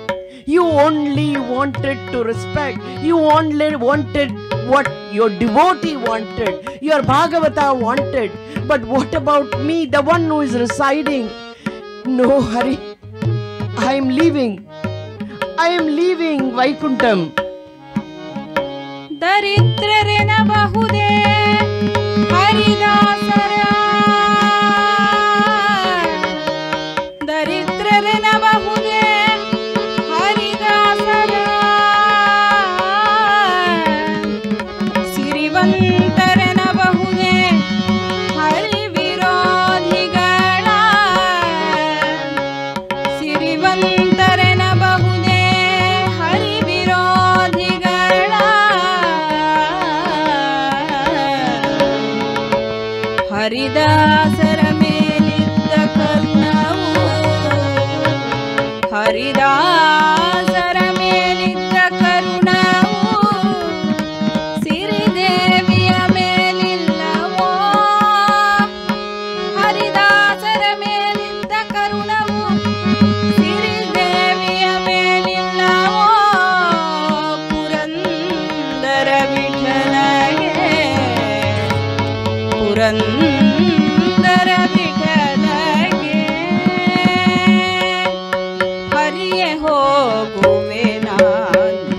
You only wanted to respect. You only wanted what your devotee wanted, your Bhagavata wanted. But what about me, the one who is residing? No, Hari, I am leaving. I am leaving Vaikuntham. ದರಿದ್ರರೆನ ಬಹುದೇ ಹರಿದಾಸರ, ದರಿದ್ರರೆನ ಬಹುದೇ ಹರಿದಾಸರ, ಸಿರಿವಂತರೆನ ಬಹುದೇ ಹರಿ ವಿರೋಧಿಗಳ, ಸಿರಿವಂತರೆನ ಬಹುದೇ ಹರಿ ವಿರೋಧಿಗಳ, ಹರಿದಾಸರ ಮೇಲಿದ್ದ ಕರುಣವು, ಹರಿದಾಸರ ಮೇಲಿದ್ದ ಕರುಣವು, ಸಿರಿದೇವಿಯ ಮೇಲಿಲ್ಲವೋ, ಹರಿದಾಸರ ಮೇಲಿದ್ದ ಕರುಣವು, ಸಿರಿದೇವಿಯ ಮೇಲಿಲ್ಲವೋ, ಪುರಂದರ ವಿಠಲಗೆ, ಪುರಂದರ ವಿಠಲಗೆ ಹರಿಯೇ ಹೋಗುವೆ ನಾನು.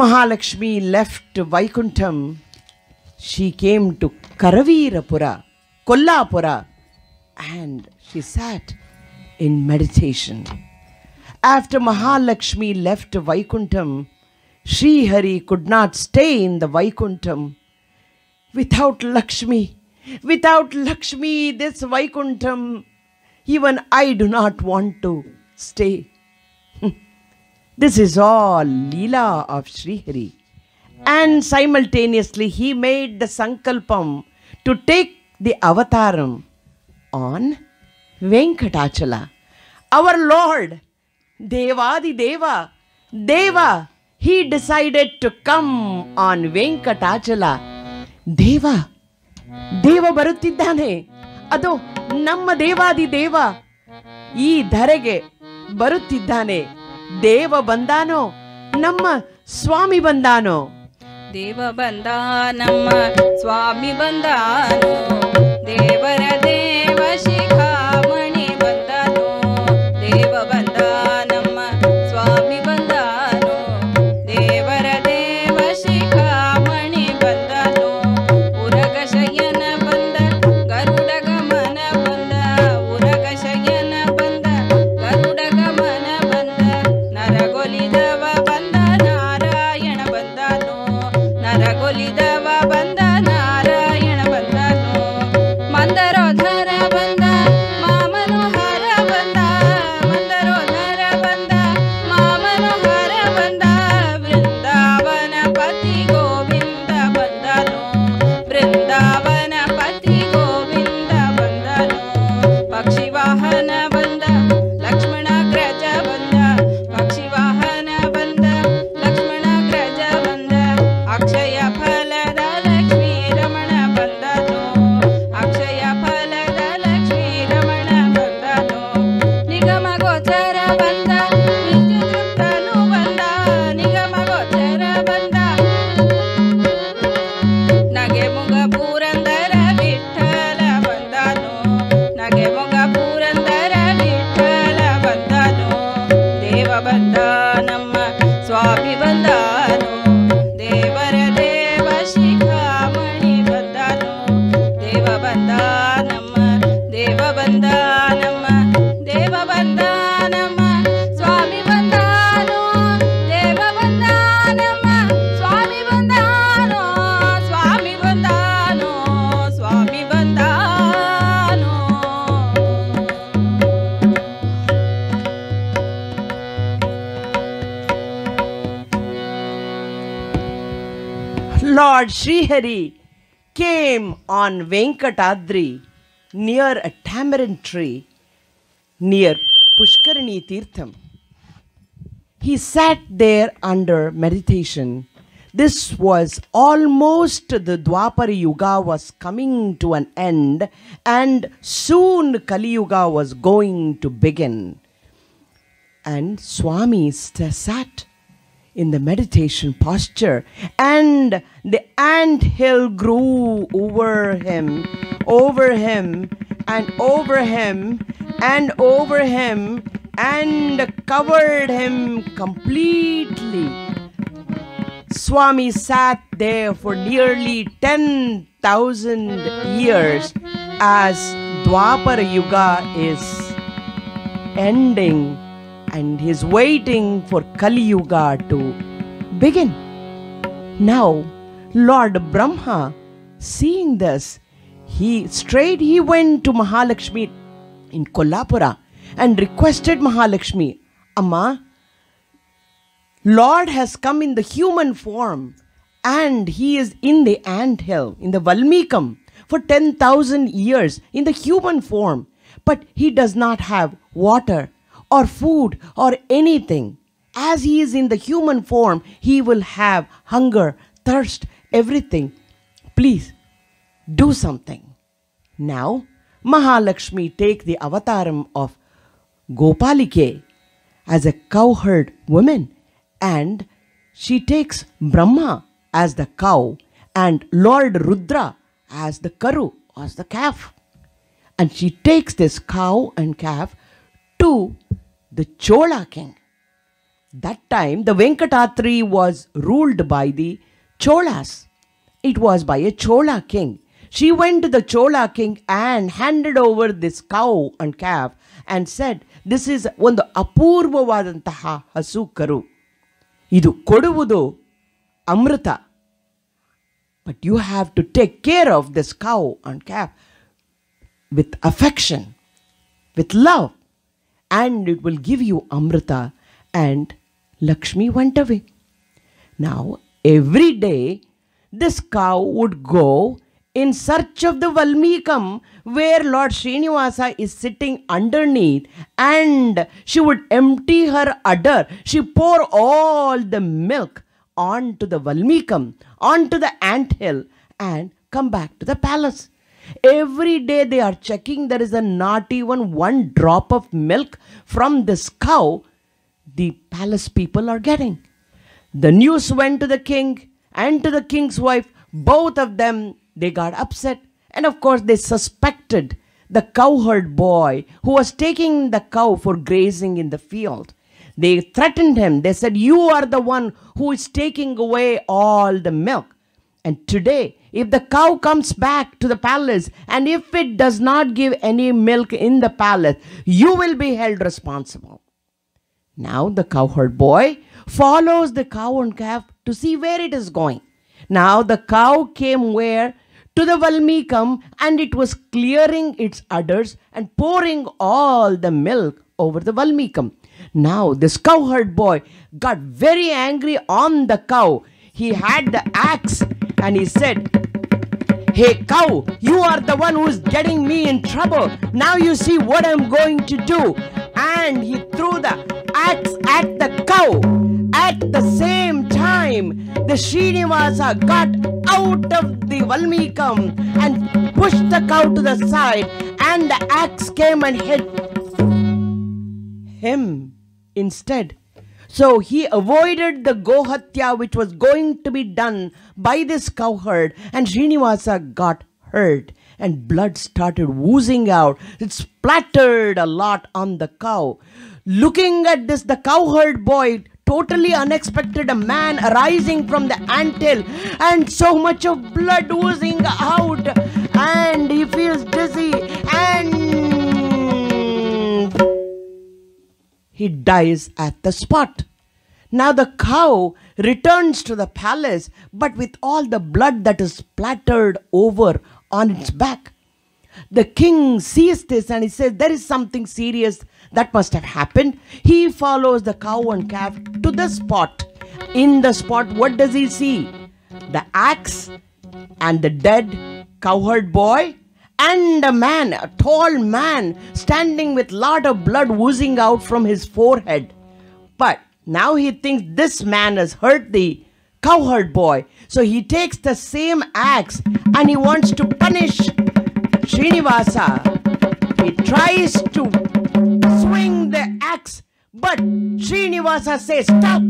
Mahalakshmi left Vaikuntham. She came to Karavirapura, Kollapura, and she sat in meditation. After Mahalakshmi left Vaikuntham, Sri Hari could not stay in the Vaikuntham. Without Lakshmi, this Vaikuntham, even I do not want to stay. This is all Leela of Sri Hari. And simultaneously he made the Sankalpam to take the avataram on Venkatachala. Our Lord, Devadi Deva, he decided to come on Venkatachala. Deva ಬರುತ್ತಿದ್ದಾನೆ. ಅದು ನಮ್ಮ ದೇವಾದಿ ದೇವ ಈ ಧರೆಗೆ ಬರುತ್ತಿದ್ದಾನೆ. ದೇವ ಬಂದಾನೋ, ನಮ್ಮ ಸ್ವಾಮಿ ಬಂದಾನೋ. ದೇವ ಬಂದ ನಮ್ಮ ಸ್ವಾಮಿ ಬಂದಾನು, ದೇವರ ದೇವ ಶಿಖಾಮಣಿ ಬಂದನು. ದೇವ ಬಂದ ನಮ್ಮ ಸ್ವಾಮಿ ಬಂದಾನು, ದೇವರ ದೇವ ಶಿಖಾಮಣಿ ಬಂದನು. ಉರಗ ಶಯನ ಬಂದ ಗರುಡ ಗಮನ ಬಂದ, ಉರಗ ಶಯನ ಬಂದ ಗರುಡ ಗಮನ ಬಂದ. ನರಗೊಲಿದವ ಬಂದ ನಾರಾಯಣ ಬಂದನು, ನರಗೊಲಿದವ ಬಂದ ನಾರಾಯಣ ಬಂದನು. ಮಂದರೋಧರ ಬಂದ ಮಾಮನೋಹರ ಬಂದ, ಮಂದರೋಧರ ಬಂದ ಮಾಮನೋಹರ ಬಂದ. ಬೃಂದಾವನ ಪತಿ ಗೋವಿಂದ ಬಂದನು, ಬೃಂದಾವನ ಪತಿ ಗೋವಿಂದ ಬಂದನು. ಪಕ್ಷಿ ವಾಹನ ಬಂದ ಲಕ್ಷ್ಮಣ ಗ್ರಜ ಬಂದ, ಪಕ್ಷಿ ವಾಹನ ಬಂದ ಲಕ್ಷ್ಮಣ ಗ್ರಜ ಬಂದ. ಅಕ್ಷಯ ಫಲದ ಲಕ್ಷ್ಮೀ ರಮಣ ಬಂದನು, ಅಕ್ಷಯ ಫಲದ ಲಕ್ಷ್ಮೀ ರಮಣ ಬಂದನು. ನಿಗಮ ಗೋಚರ ಬಂದ ನಿತ್ಯ ತೃಪ್ತನು ಬಂದ, ನಿಗಮ ಗೋಚರ ಬಂದ. ನಗೆ ಮುಗ ಪುರಂದರ ವಿಠಲ ಬಂದನು, ನಗೆ ಮುಗ ಪುರಂದರ ವಿಠಲ ಬಂದನು. ದೇವ ಬಂದ ನಮ್ಮ ಸ್ವಾಮಿ ಬಂದನು, ದೇವರ ದೇವ ಶಿಖಾಮಣಿ ಬಂದನು. ದೇವ ಬಂದ ನಮ್ಮ, ದೇವ ಬಂದ ನಮ್ಮ, ದೇವ ಬಂದ ನಮ್ಮ ಸ್ವಾಮಿ ಬಂದನು. ದೇವ ಬಂದ ನಮ್ಮ ಸ್ವಾಮಿ ಬಂದನು, ಸ್ವಾಮಿ ಬಂದನು, ಸ್ವಾಮಿ ಬಂದನು. Lord Sri Hari came on Venkatadri near a tamarind tree near Pushkarani Tirtham. He sat there under meditation. This was almost the Dwapara Yuga was coming to an end, and soon Kali Yuga was going to begin. And Swami sat in the meditation posture, and the ant hill grew over him, and over him, and over him, and covered him completely. Swami sat there for nearly 10,000 years as Dwapara Yuga is ending, and he's waiting for Kali Yuga to begin. Now, Lord Brahma, seeing this, he went to Mahalakshmi in Kollapura and requested Mahalakshmi, Amma, Lord has come in the human form, and he is in the ant hill, in the Valmikam, for 10,000 years in the human form, but he does not have water or food or anything. As he is in the human form, he will have hunger, thirst, everything. Please do something. Now, Mahalakshmi take the avataram of Gopalike as a cowherd woman, and she takes Brahma as the cow and Lord Rudra as the karu, as the calf. And she takes this cow and calf to the Chola king. That time the Venkatadri was ruled by the Cholas. It was by a Chola king. She went to the Chola king and handed over this cow and calf and said, this is ಒಂದು ಅಪೂರ್ವವಾದಂತಹ ಹಸು ಕರು. ಇದು ಕೊಡುವುದು ಅಮೃತ. But you have to take care of this cow and calf with affection, with love, and it will give you amrita. And Lakshmi went away. Now, every day, this cow would go in search of the Valmikam where Lord Srinivasa is sitting underneath, and she would empty her udder. She pour all the milk onto the Valmikam, onto the anthill, and come back to the palace. Every day they are checking, there is not even one drop of milk from this cow the palace people are getting. The news went to the king and to the king's wife. Both of them, they got upset. And of course, they suspected the cowherd boy who was taking the cow for grazing in the field. They threatened him. They said, you are the one who is taking away all the milk. And today, if the cow comes back to the palace and if it does not give any milk in the palace, you will be held responsible. Now the cowherd boy follows the cow and calf to see where it is going. Now the cow came where? To the Valmikam, and it was clearing its udders and pouring all the milk over the Valmikam. Now this cowherd boy got very angry on the cow. He had the axe and he said, hey cow, you are the one who is getting me in trouble. Now you see what I'm going to do. And he threw the axe at the cow. At the same time, the Srinivasa got out of the Valmikam and pushed the cow to the side, and the axe came and hit him instead. So he avoided the Gohatya which was going to be done by this cowherd, and Srinivasa got hurt and blood started oozing out. It splattered a lot on the cow. Looking at this, the cowherd boy, totally unexpected, a man arising from the anthill and so much of blood oozing out, and he feels dizzy and he dies at the spot. Now the cow returns to the palace, but with all the blood that is splattered over on its back. The king sees this and he says, there is something serious that must have happened. He follows the cow and calf to the spot. In the spot, what does he see? The axe and the dead cowherd boy and a man, a tall man, standing with lot of blood oozing out from his forehead. But now he thinks this man has hurt the cowherd boy. So he takes the same axe and he wants to punish Srinivasa. He tries to swing the axe, but Srinivasa says, stop!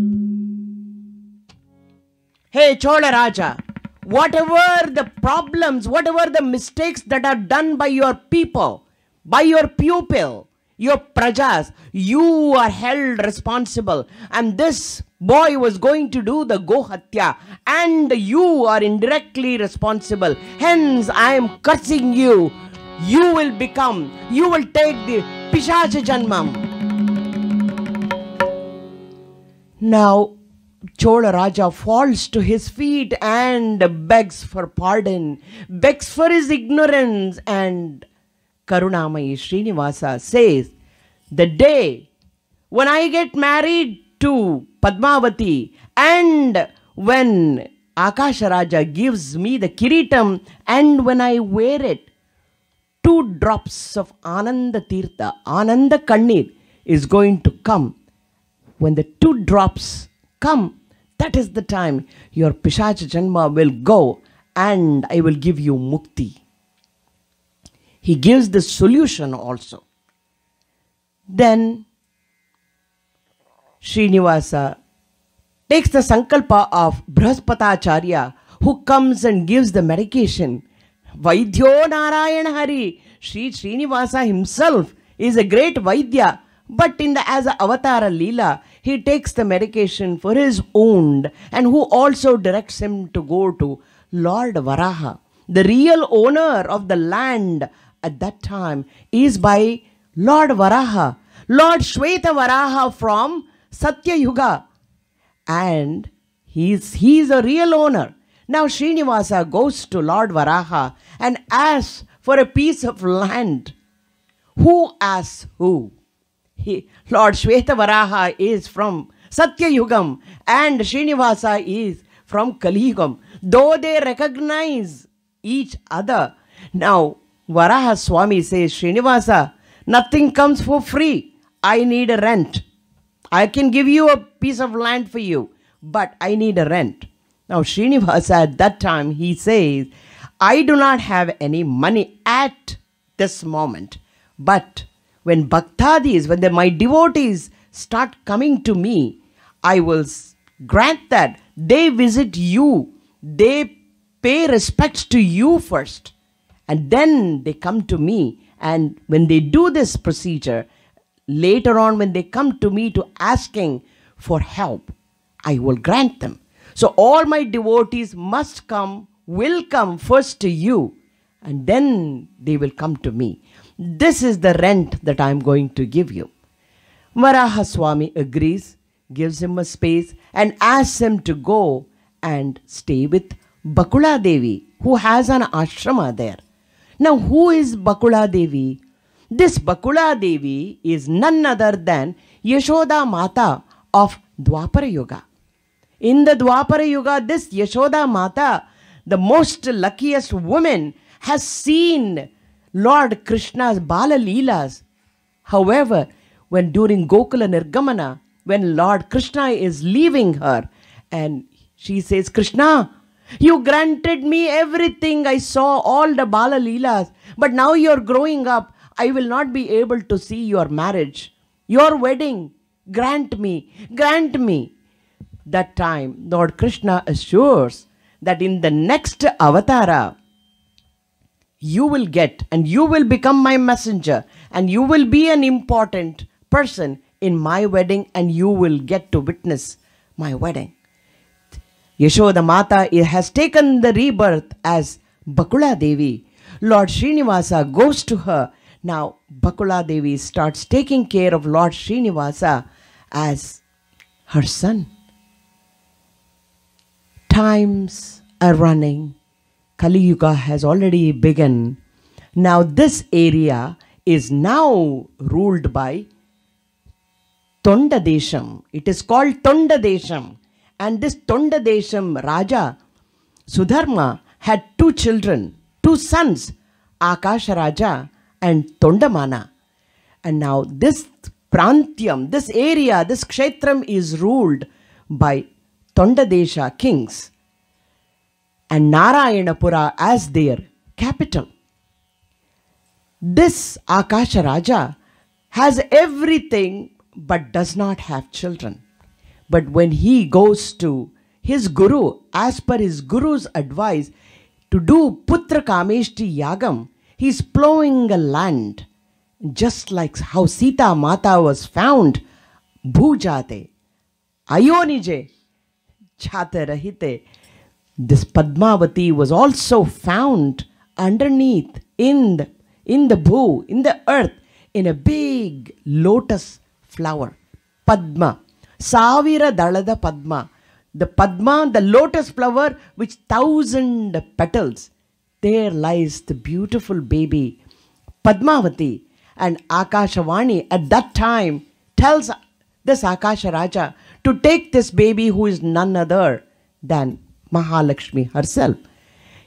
Hey Chola Raja, whatever the problems, whatever the mistakes that are done by your people, by your pupil, your prajas, you are held responsible. And this boy was going to do the Gohatya, and you are indirectly responsible. Hence, I am cursing you. You will take the Pishacha Janmam. Now, Chola Raja falls to his feet and begs for pardon, begs for his ignorance, and Karunamayi Srinivasa says, the day when I get married to Padmavati and when Akasha Raja gives me the Kiritam and when I wear it, 2 drops of Ananda Tirtha, Ananda Kannir is going to come. When the 2 drops come, that is the time your Pishacha Janma will go and I will give you Mukti. He gives the solution also. Then Srinivasa takes the sankalpa of Brihaspatacharya, who comes and gives the medication. Vaidyo Narayana Hari. Srinivasa himself is a great Vaidya, but as an Avatara Leela, he takes the medication for his wound, and who also directs him to go to Lord Varaha. The real owner of the land at that time is by Lord Varaha, Lord Shweta Varaha from Satya Yuga. And he's a real owner. Now Srinivasa goes to Lord Varaha and asks for a piece of land. Who asks who? Lord Shweta Varaha is from Satya Yugam and Srinivasa is from Kali Yugam. Though they recognize each other. Now Varaha Swami says, Srinivasa, nothing comes for free. I need a rent. I can give you a piece of land for you, but I need a rent. Now Srinivasa at that time, he says, I do not have any money at this moment. But when Bhaktadis, when my devotees start coming to me, I will grant that they visit you. They pay respects to you first. And then they come to me. And when they do this procedure, later on when they come to me to asking for help, I will grant them. So all my devotees will come first to you, and then they will come to me. This is the rent that I am going to give you. Varaha Swami agrees, gives him a space, and asks him to go and stay with Bakula Devi, who has an ashrama there. Now, who is Bakula Devi? This Bakula Devi is none other than Yashoda Mata of Dwapara Yuga. In the Dwapara Yuga, this Yashoda Mata, the most luckiest woman, has seen Lord Krishna's Bala Leelas. However, when during Gokula Nirgamana, when Lord Krishna is leaving her, and she says, Krishna, you granted me everything. I saw all the Bala Leelas, but now you're growing up. I will not be able to see your marriage, your wedding. Grant me, grant me. That time, Lord Krishna assures that in the next avatara, you will get and you will become my messenger and you will be an important person in my wedding and you will get to witness my wedding. Yashoda Mata has taken the rebirth as Bakula Devi. Lord Srinivasa goes to her. Now Bakula Devi starts taking care of Lord Srinivasa as her son. Times are running. Kali Yuga has already begun. Now this area is now ruled by Tonda Desham. It is called Tonda Desham. And this Tonda Desham Raja, Sudharma, had two children, two sons, Akasha Raja and Tondamana. And now this Prantyam, this area, this Kshetram is ruled by Tondadesha kings and Narayanapura as their capital. This Akasha Raja has everything but does not have children. But when he goes to his guru, as per his guru's advice, to do Putra Kameshti Yagam, he's plowing a land, just like how Sita Mata was found, Bhujate, Ayonije, Chate Rahite. This Padmavati was also found underneath in the bhu, in the earth, in a big lotus flower, Padma. Savira Dalada Padma. The Padma, the lotus flower with 1,000 petals. There lies the beautiful baby Padmavati. And Akashavani at that time tells this Akasha Raja to take this baby who is none other than Mahalakshmi herself.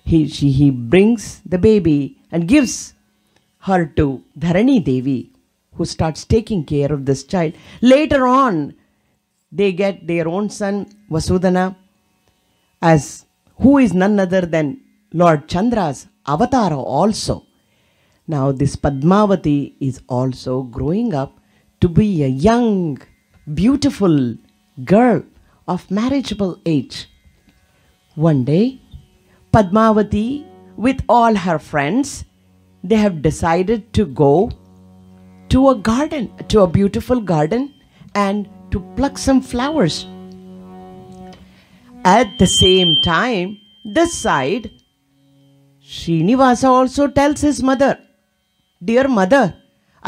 He brings the baby and gives her to Dharani Devi, who starts taking care of this child. Later on, they get their own son, Vasudhana, as who is none other than Lord Chandra's avatar also. Now this Padmavati is also growing up to be a young, beautiful girl of marriageable age. One day, Padmavati with all her friends, they have decided to go to a garden, to a beautiful garden, and to pluck some flowers. At the same time, this side, Srinivasa also tells his mother, "Dear mother,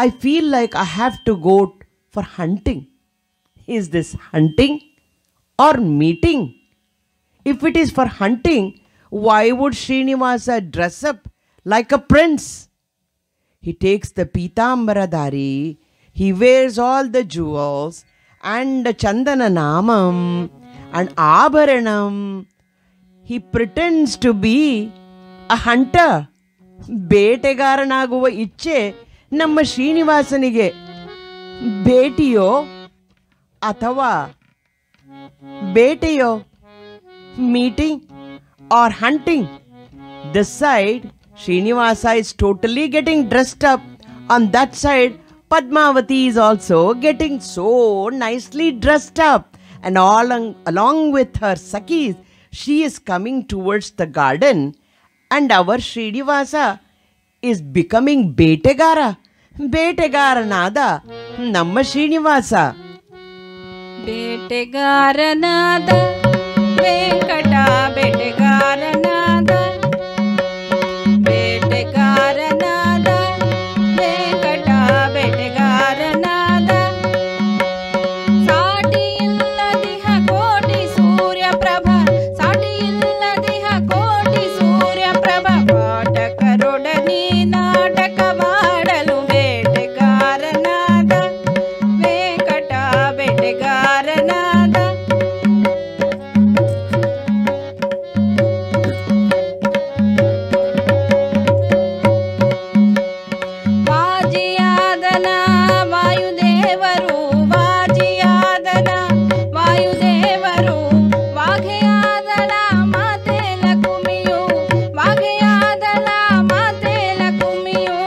I feel like I have to go for hunting." Is this hunting or meeting? If it is for hunting, why would Srinivasa dress up like a prince? He takes the Pitambaradhari, he wears all the jewels and the Chandana Namam and Abharanam. He pretends to be a hunter. ಬೇಟೆಗಾರನಾಗುವ ಇಚ್ಛೆ ನಮ್ಮ ಶ್ರೀನಿವಾಸನಿಗೆ. ಬೇಟೆಯೋ ಅಥವಾ ಬೇಟೆಯೋ, meeting or hunting? This side, Srinivasa is totally getting dressed up. On that side, Padmavati is also getting so nicely dressed up. And along with her Sakhis, she is coming towards the garden. And our Srinivasa is becoming ಬೇಟೆಗಾರ. ಬೇಟೆಗಾರನಾದ ನಮ್ಮ ಶ್ರೀನಿವಾಸ. ಬೇಟೆಗಾರನಾದ ವೆಂಕಟ ಬೇಟೆಗಾರನಾದ, ಬೇಟೆಗಾರನಾದ ವೆಂಕಟ ಬೇಟೆಗಾರನಾದ. ಸಾಟಿ ಇಲ್ಲದಿಹ ಕೋಟಿ ಸೂರ್ಯಪ್ರಭ, ಸಾಟಿ ಇಲ್ಲದಿಹ ಕೋಟಿ ಸೂರ್ಯಪ್ರಭ. ಪಾಠಕರೊಡನೆ ನಾಟಕ ಮಾಡಲು ಬೇಟೆಗಾರನಾದ ವೆಂಕಟ ಬೇಟೆಗಾರನಾದ. ವಾಜಿಯಾದನ ವಾಯುದೇವರು, ವಾಜಿಯಾದನ ವಾಯುದೇವರು. ವಾಘೆಯಾದಳ ಮಾತೆ ಲಕುಮಿಯು, ವಾಘೆಯಾದಳ ಮಾತೆ ಲಕುಮಿಯು.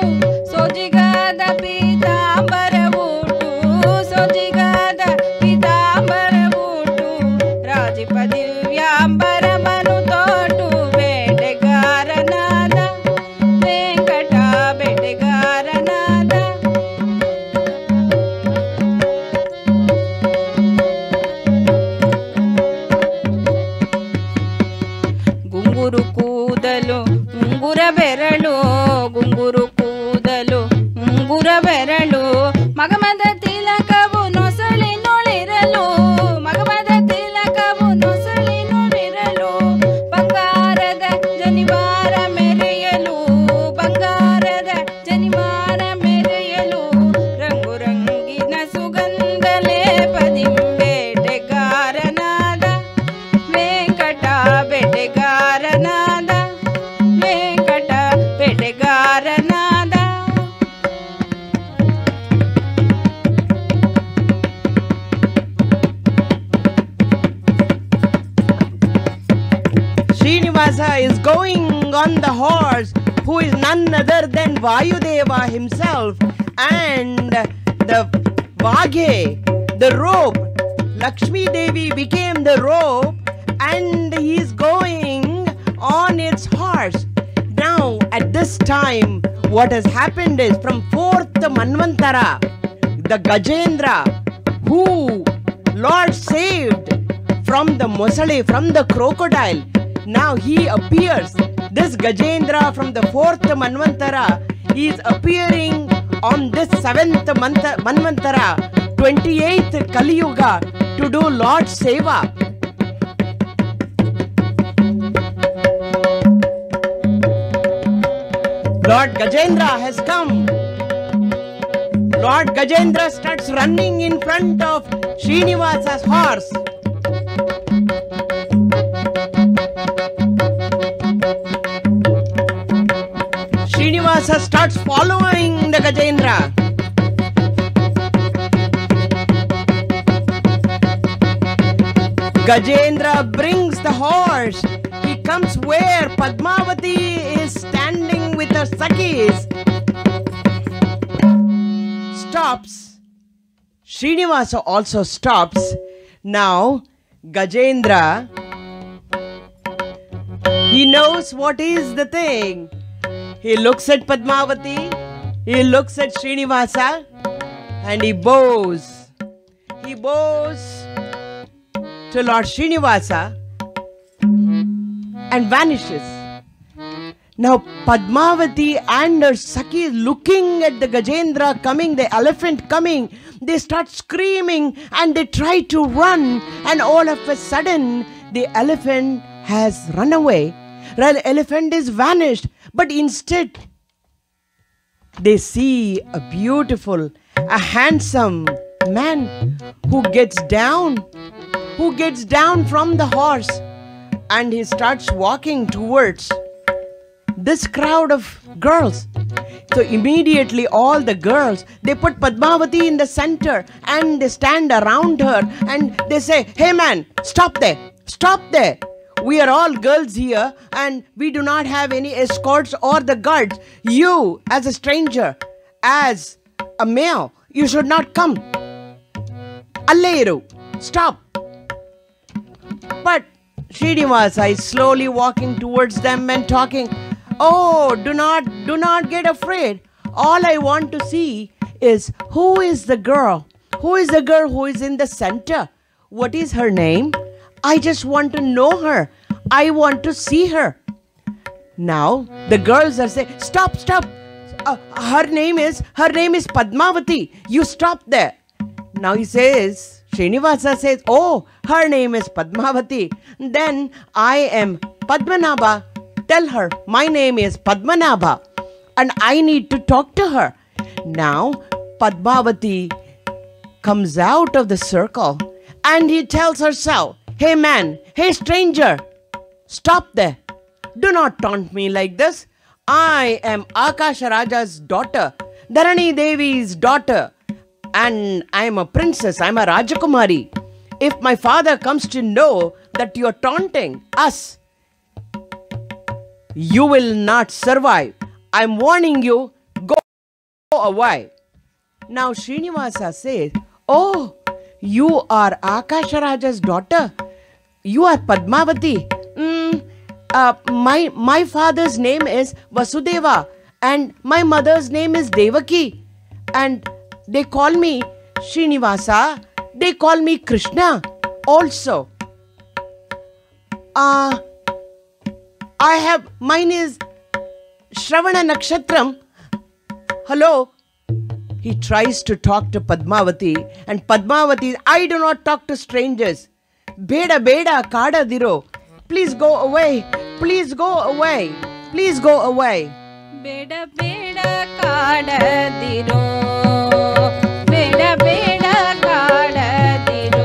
ಸೋಜಿಗಾದ ಪೀತಾಂಬರವೂಟು, ಸೋಜಿಗಾದ ಪೀತಾಂಬರವೂಟು. ರಾಜಿಪ ದಿವ್ಯಾಂಬರಮನು ತೋಟು ಬೇಟೆಗಾರನಾದ ವೆಂಕಟ ಬೇಟೆಗಾರನಾದ. ಗುಂಗುರು ಕೂದಲು ಉಂಗುರ ಬೆರಳು, ಗುಂಗುರು ಕೂದಲು ಉಂಗುರ ಬೆರಳು. ಮಗಮದ ತಿಲಕವು ನೊಸಳಿನೊಳಿರಲು, ಮಗಮದ ತಿಲಕವು ನೊಸಳಿನೊಳಿರಲು. ಬಂಗಾರದ ಜನಿವಾರ ಮೆರೆಯಲು, ಬಂಗಾರದ ಜನಿವಾರ ಮೆರೆಯಲು. ರಂಗು ರಂಗಿನ ಸುಗಂಧ ಲೇಪದಿ ಬೇಟೆಗಾರನಾದ Venkata ಬೇಟೆಗಾರನಾದ, Venkata ಬೇಟೆಗಾರನಾದ. Srinivasa is going on the horse, who is none other than Vayudeva himself, and the Vaghe, the rope. Lakshmi Devi became the rope, and he is going on its horse. Now, at this time, what has happened is, from 4th Manvantara, the Gajendra, who Lord saved from the Mosale, from the crocodile, now he appears. This Gajendra from the 4th Manvantara is appearing on this 7th Manvantara, 28th Kali Yuga, to do Lord Seva. Lord Gajendra has come. Lord Gajendra starts running in front of Srinivasa's horse. Srinivasa starts following the Gajendra. Gajendra brings the horse. He comes where Padmavati is standing with her Sakhis. Stops. Srinivasa also stops. Now, Gajendra, he knows what is the thing. He looks at Padmavati, he looks at Srinivasa, and he bows. He bows to Lord Srinivasa and vanishes. Now Padmavati and her Sakhi looking at the Gajendra coming, the elephant coming, they start screaming and they try to run, and all of a sudden the elephant has run away. The elephant is vanished, but instead they see a beautiful, a handsome man who gets down from the horse, and he starts walking towards this crowd of girls. So immediately all the girls, they put Padmavati in the center and they stand around her and they say, "Hey man, stop there. We are all girls here and we do not have any escorts or the guards. You, as a stranger, as a male, you should not come. Alleiru, stop." But Srinivasa is slowly walking towards them and talking, "Oh, do not get afraid. All I want to see is who is the girl who is in the center. What is her name? I just want to know her. I want to see her." Now the girls are saying, Stop. Her name is Padmavati. You stop there. Now Srinivasa says, "Oh, her name is Padmavati. Then I am Padmanabha. Tell her my name is Padmanabha and I need to talk to her." Now Padmavati comes out of the circle and he tells herself, "Hey man, hey stranger, stop there. Do not taunt me like this. I am Akasha Raja's daughter, Dharani Devi's daughter, and I am a princess, I am a Rajakumari. If my father comes to know that you are taunting us, you will not survive. I am warning you, go away." Now Srinivasa says, "Oh, you are Akasha Raja's daughter. You are Padmavati. My father's name is Vasudeva and my mother's name is Devaki. And they call me Srinivasa. They call me Krishna also. Mine is Shravana Nakshatram. Hello." He tries to talk to Padmavati, and Padmavati, "I do not talk to strangers. Beda kada diro. Please go away. Please go away. Please go away." Beda kada diro. Beda kada diro.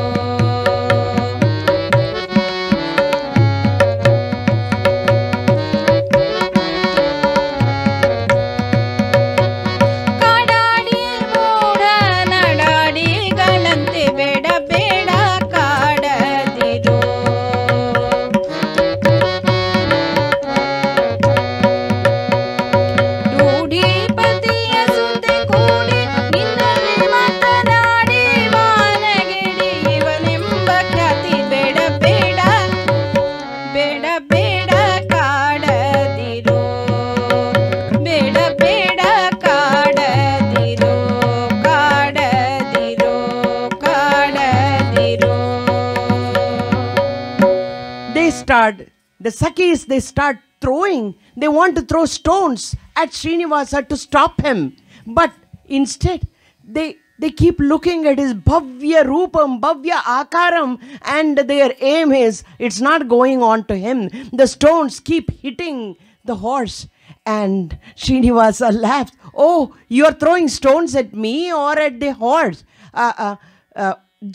The Sakhis, they start throwing. They want to throw stones at Srinivasa to stop him. But instead, they keep looking at his Bhavya Rupam, Bhavya Akaram, and their aim is, it's not going on to him. The stones keep hitting the horse. And Srinivasa laughs. "Oh, you're throwing stones at me or at the horse?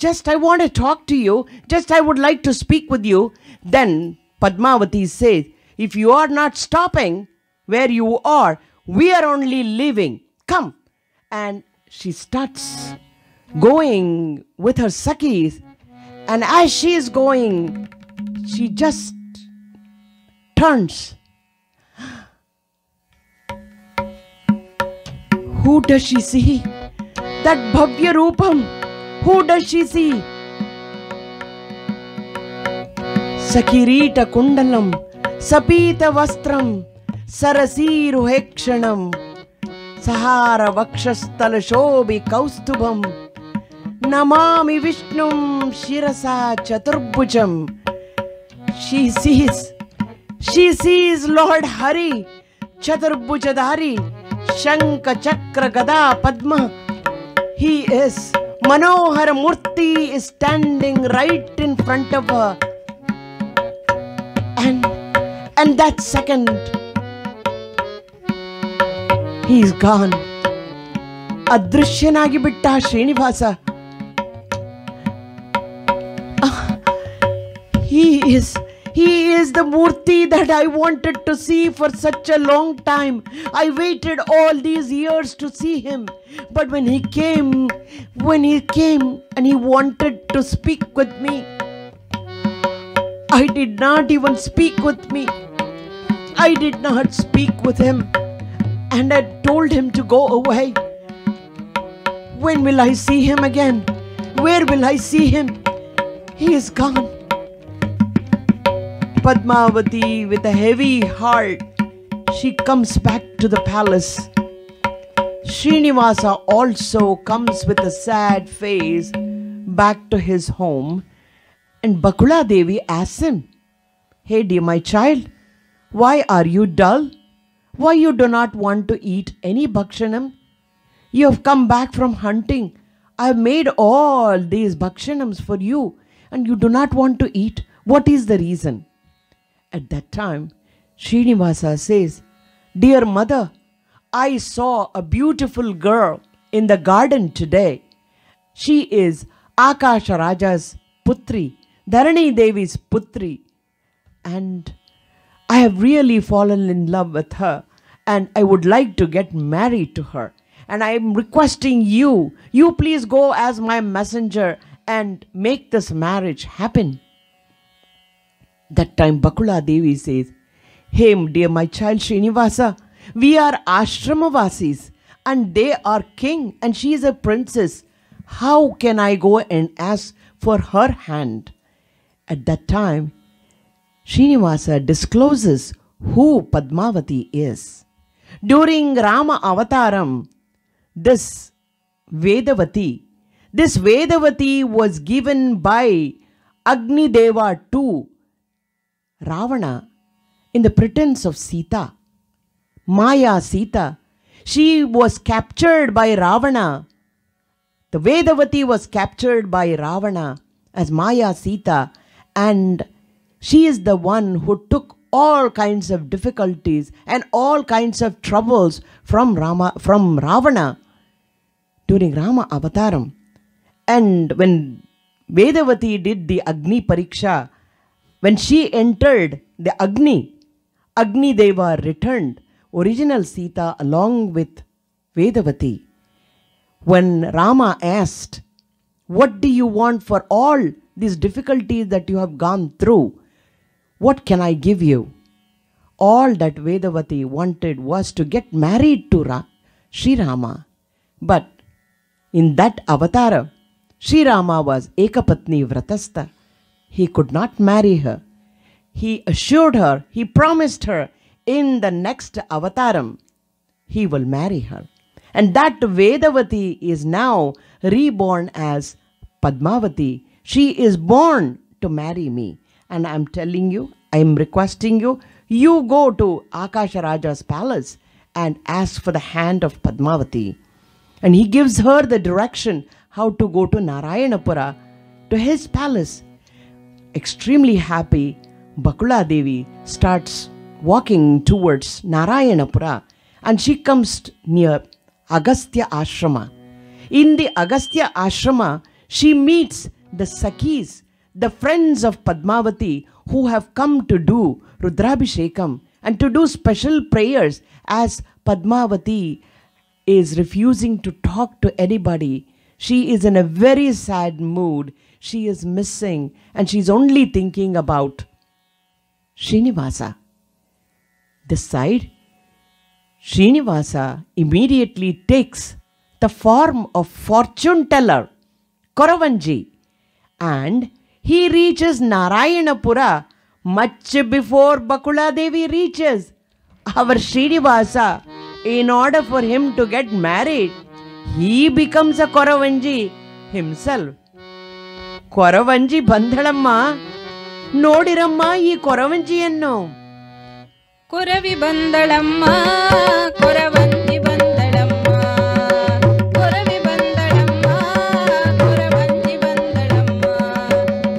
Just I want to talk to you. Just I would like to speak with you." Then Padmavati says, "If you are not stopping where you are, we are only leaving. Come." And she starts going with her Sakhis. And as she is going, she just turns. Who does she see? That Bhavya Rupam. Who does she see? Sakirita Kundalam, Sapita Vastram, Sarasiru Hekshanam, Sahara Vakshastala Shobi Kaustubham, Namami Vishnum Shirasa Chaturbhujam. She sees Lord Hari, Chaturbhujadhari, Shanka Chakra Gada Padma. He is Manohar Murti is standing right in front of her. And that second, he's gone. Adrishyanagi bitta Srinivasa. He is the Murti that I wanted to see for such a long time. I waited all these years to see him. But when he came and he wanted to speak with me, I did not even speak with me. I did not speak with him. And I told him to go away. When will I see him again? Where will I see him? He is gone. Padmavati, with a heavy heart, she comes back to the palace. Srinivasa also comes with a sad face back to his home. And Bakula Devi asks him, "Hey dear my child, why are you dull? Why you do not want to eat any bhakshanam? You have come back from hunting. I have made all these bhakshanams for you and you do not want to eat. What is the reason?" At that time, Srinivasa says, "Dear mother, I saw a beautiful girl in the garden today. She is Akasha Raja's putri, Dharani Devi's putri. And I have really fallen in love with her and I would like to get married to her. And I am requesting you please go as my messenger and make this marriage happen." That time Bakula Devi says, "Hey dear my child Srinivasa, we are Ashramavasis and they are king and she is a princess. How can I go and ask for her hand?" At that time, Srinivasa discloses who Padmavati is. During Rama Avataram, this Vedavati was given by Agni Deva to Ravana in the pretense of Sita. Maya Sita. She was captured by Ravana. The Vedavati was captured by Ravana as Maya Sita, and she is the one who took all kinds of difficulties and all kinds of troubles from Ravana during Rama Avataram. And when Vedavati did the Agni Pariksha, when she entered the Agni Deva returned original Sita along with Vedavati. When Rama asked, "What do you want for all these difficulties that you have gone through? What can I give you?" All that Vedavati wanted was to get married to Sri Rama. But in that avatara, Sri Rama was Ekapatni Vratasta. He could not marry her. He assured her, he promised her, in the next avataram, he will marry her. And that Vedavati is now reborn as Padmavati. She is born to marry me. And I'm telling you, I'm requesting you, you go to Akasha Raja's palace and ask for the hand of Padmavati. And he gives her the direction how to go to Narayanapura, to his palace. Extremely happy, Bakula Devi starts walking towards Narayanapura and she comes near Agastya Ashrama. In the Agastya Ashrama, she meets the Sakhis, the friends of Padmavati who have come to do Rudrabhishekam and to do special prayers as Padmavati is refusing to talk to anybody. She is in a very sad mood. She is missing and she's only thinking about Srinivasa. This side, Srinivasa immediately takes the form of fortune teller, Koravanji, and he reaches Narayanapura much before Bakula Devi reaches. Our Srinivasa, in order for him to get married, he becomes a Koravanji himself. ಕೊರವಂಜಿ ಬಂದಳಮ್ಮ, ನೋಡಿರಮ್ಮ ಈ ಕೊರವಂಜಿಯನ್ನು. ಕೊರವಿ ಬಂದಳಮ್ಮ, ಕೊರವಂಜಿ ಬಂದಳಮ್ಮ, ಕೊರವಿ ಬಂದಳಮ್ಮ, ಕೊರವಂಜಿ ಬಂದಳಮ್ಮ.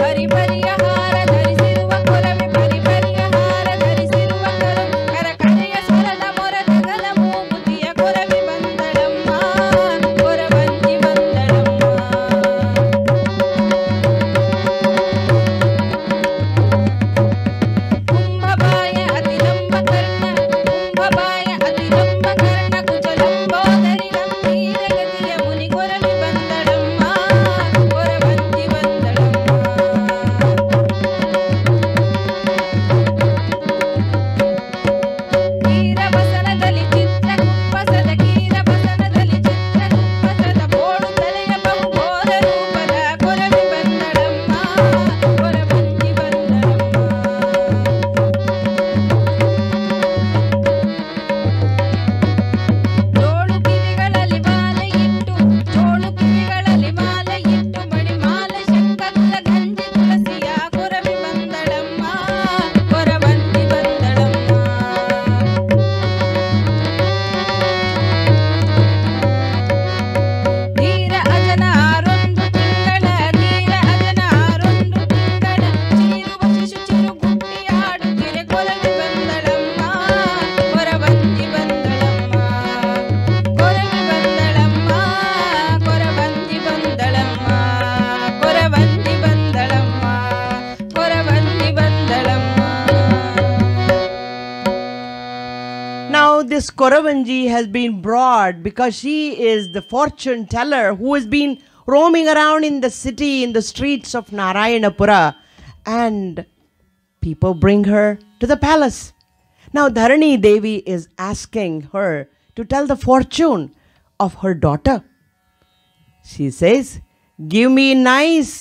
ಪರಿಪರಿಯ ಹಾರ ಧರಿಸಿರುವ ಕೊರವಿ, ಪರಿಪರಿಯ ಹಾರ ಧರಿಸಿರುವ ಕರಕರೆಯ ಸ್ವರದ ಮೊರದ ಗಲ ಮೂಗುತಿಯ ಕೊರವಿ ಬಂದಳಮ್ಮ, ಕೊರವಂಜಿ ಬಂದಳಮ್ಮ. ಕುಂಭಬಾಯ ಅತಿಲಂಬ ಕರ್ಣ, ಕುಂಭಬಾಯ ಅತಿಲಂಬ ಕರ್ಣ ಕುಚಲಂಬೋದರಿ ಗಂಭೀರಗತಿಯ ಮುನಿ ಕೊರವಿ ಬಂದಳಮ್ಮ, ಕೊರವಂಜಿ ಬಂದಳಮ್ಮ. ಕೀರಬಸನದಲ್ಲಿ ಚಿತ್ರ ಕುಪ್ಪಸದ, ಕೀರಬಸನದಲ್ಲಿ ಚಿತ್ರ ಕುಪ್ಪಸದ ಬೋಡು ತಲೆಯ ಬಹುಘೋರ ರೂಪದ ಕೊರವಿ ಬಂದಳಮ್ಮ, ಕೊರವಂಜಿ ಬಂದಳಮ್ಮ. ಜೋಳು ಕಿವಿಗಳಲ್ಲಿ ಮಾಲೆ ಇಟ್ಟು, ಜೋಳು ಕಿವಿಗಳಲ್ಲಿ ಮಾಲೆ ಇಟ್ಟು ಮಣಿಮಾಲೆ ಶಂಕಲ್ಲ ಗಂಜಿ ತುಳಸಿಯ ಕೊರವಿ ಬಂದಳಮ್ಮ, ಕೊರವಂಜಿ ಬಂದಳಮ್ಮ. ಧೀರ ಅಜನ ಆರೊಂದು ತಿಂಗಳ, ಧೀರ ಅಜನ ಆರೊಂದು ತಿಂಗಳ ಚೀರುವ ಶಿಶು ಚಿರುಗುಟ್ಟಿ ಆಡುತ್ತಿರೆ ಕೊರವಿ ಬಂದಳಮ್ಮ, ಕೊರವಂಜಿ ಬಂದಳಮ್ಮ. ಕೊರವಿ ಬಂದಳಮ್ಮ, ಕೊರವಂಜಿ ಬಂದಳಮ್ಮ, ಕೊರವಂಜಿ ಬಂದಳಮ್ಮ, ಕೊರವಂಜಿ ಬಂದಳಮ್ಮ. Now this Koravanji has been brought because she is the fortune teller who has been roaming around in the city, in the streets of Narayanapura, and people bring her to the palace. Now Dharani Devi is asking her to tell the fortune of her daughter. She says, give me nice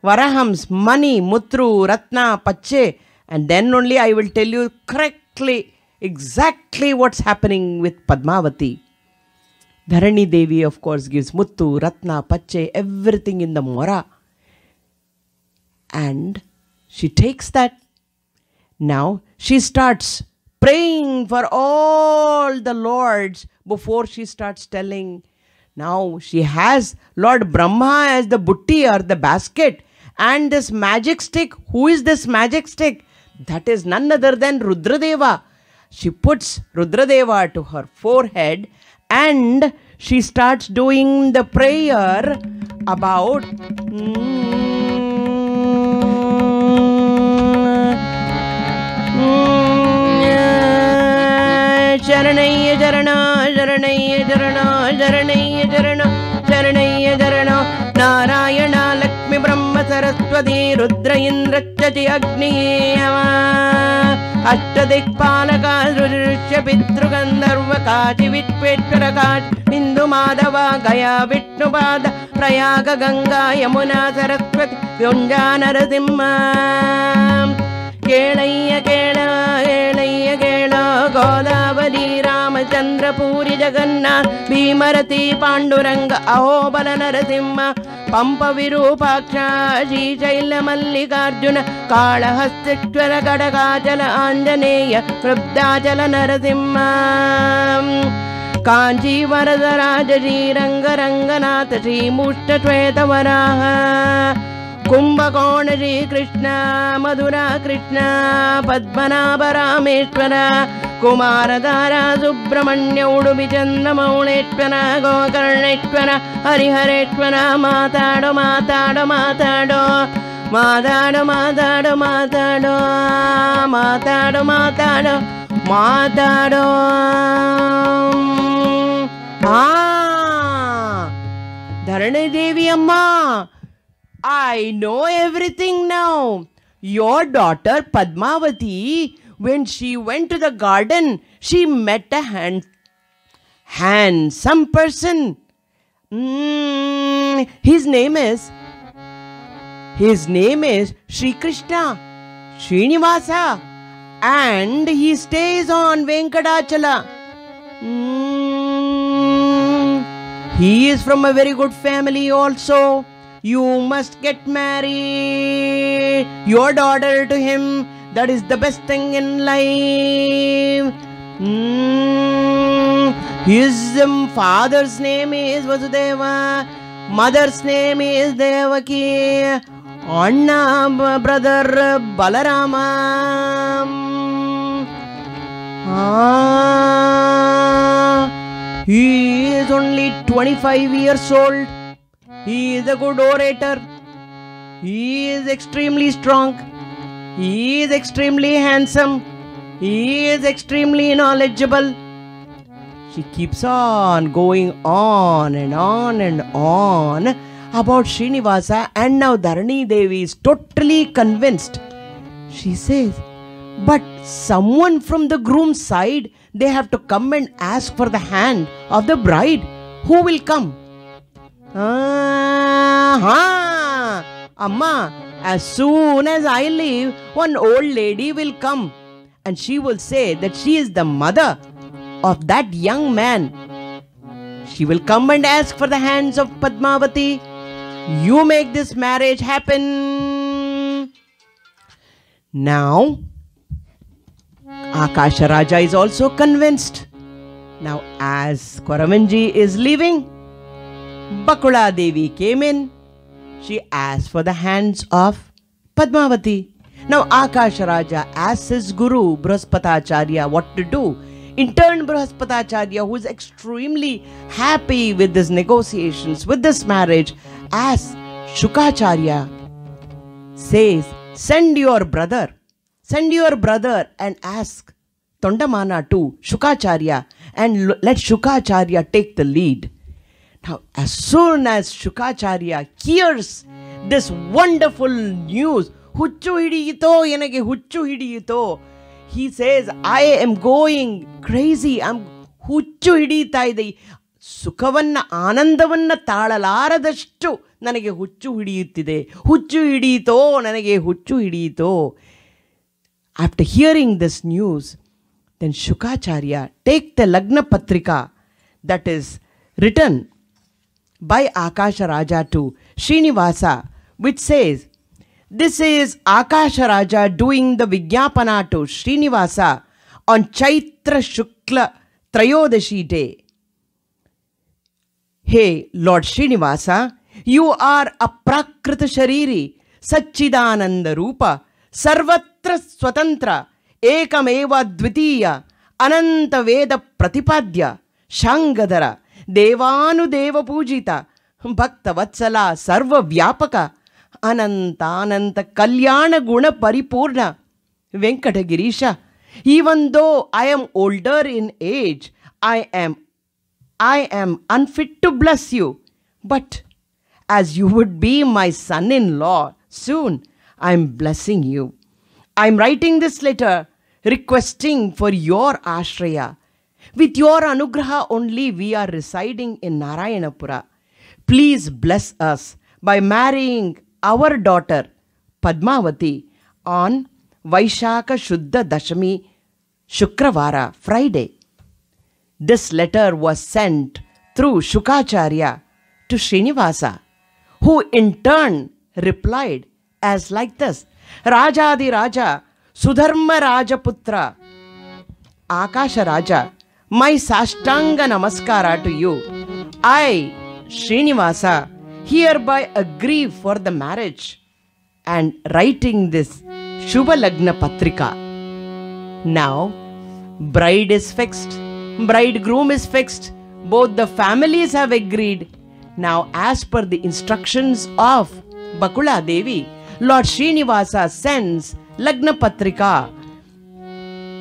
varahams, money, mutru, ratna, pache, and then only I will tell you correctly, exactly what's happening with Padmavati. Dharani Devi, of course, gives muttu, ratna, pache, everything in the mora. And she takes that. Now she starts praying for all the lords before she starts telling. Now she has Lord Brahma as the butti or the basket, and this magic stick. Who is this magic stick? That is none other than Rudradeva. She puts Rudradeva to her forehead and she starts doing the prayer about Sharanaya Jarana, Sharanaya Jarana, Sharanaya Jarana, Sharanaya Jarana, Narayana Lakshmi Brahma Saraswati Rudra Indra Chati Agni Yama Ashtadikpalaka Rudrishya Pitru Gandharva Kachi Vitpetkarakash Bindu Madhava Gaya Vitnupada Prayaga Ganga Yamuna Saraswati Vyunja Narasimha Kelaya Kela Kelaya Kela Godavari Ramachandra Puri Jagannath Bhimarati Panduranga Ahobala Narasimha Pampa Virupaksha Shishaila Mallikarjuna Kalahastishwara Kadakachala Anjaneya Prabdachala Narasimha Kanchi Varadaraja Shri Ranga Ranganatha Shri Mushta Shweta Varaha Kumbhakona Shri Krishna Madhura Krishna Padmanabha Rameshwara Kumaradhara Subramanya Udupi Chandamauneshwara Gokarneshwara Harihareshwara Matado Matado Matado Matado Matado Matado Matado Matado Matado Dharani Devi Amma, I know everything now. Your daughter Padmavati, when she went to the garden, she met a handsome person. His name is Shri Krishna, Srinivasa, and he stays on Venkatachala. He is from a very good family also. You must get married your daughter to him. That is the best thing in life. His father's name is Vasudeva. Mother's name is Devaki. Anna brother Balarama. He is only 25 years old. He is a good orator. He is extremely strong. He is extremely handsome. He is extremely knowledgeable. She keeps on going on and on and on about Srinivasa, and now Dharani Devi is totally convinced. She says, but someone from the groom's side, they have to come and ask for the hand of the bride. Who will come? Amma, as soon as I leave, one old lady will come and she will say that she is the mother of that young man. She will come and ask for the hands of Padmavati. You make this marriage happen. Now, Akasha Raja is also convinced. Now, as Koramanji is leaving, Bakula Devi came in. She asked for the hands of Padmavati. Now, Akasha Raja asks his guru, Brihaspatacharya, what to do. In turn, Brihaspatacharya, who is extremely happy with these negotiations, with this marriage, asks Shukacharya, says, send your brother and ask Tondamana to Shukacharya and let Shukacharya take the lead. Now, as soon as Shukacharya hears this wonderful news, he says, I am going crazy. I'm ಹುಚ್ಚು ಹಿಡಿಯುತ್ತಾ ಇದೆ. ಸುಖವನ್ನ ಆನಂದವನ್ನ ತಾಳಲಾರದಷ್ಟು ನನಗೆ ಹುಚ್ಚು ಹಿಡಿಯುತ್ತಿದೆ. ಹುಚ್ಚು ಹಿಡಿಯಿತೋ, ನನಗೆ ಹುಚ್ಚು ಹಿಡಿಯಿತೋ. After hearing this news, then Shukacharya take the Lagna Patrika that is written by Akasha Raja to Srinivasa, which says, this is Akasha Raja doing the Vigyapana to Srinivasa on Chaitra Shukla Trayodashi day. Hey Lord Srinivasa, you are a Prakrita Shariri, Satchidananda Rupa, Sarvatra Swatantra, Ekameva Dvitiya, Ananta Veda Pratipadya, Shangadhara, Devanu Deva Pujita, Bhakta Vatsala, Sarva Vyapaka, Ananta Kalyana Guna Paripurna, Venkatagirisha. Even though I am older in age, I am unfit to bless you. But as you would be my son-in-law, soon I am blessing you. I am writing this letter requesting for your ashraya. With your anugraha only we are residing in Narayanapura. Please bless us by marrying our daughter Padmavati on Vaishaka Shuddha Dashami Shukravara, Friday. This letter was sent through Shukacharya to Srinivasa, who in turn replied as like this: Rajadi Raja, Sudharma Rajaputra, Akasha Raja, my Sashtanga Namaskara to you. I, Srinivasa, hereby agree for the marriage and writing this Shubha Lagna Patrika. Now, bride is fixed, bridegroom is fixed, both the families have agreed. Now, as per the instructions of Bakula Devi, Lord Srinivasa sends Lagna Patrika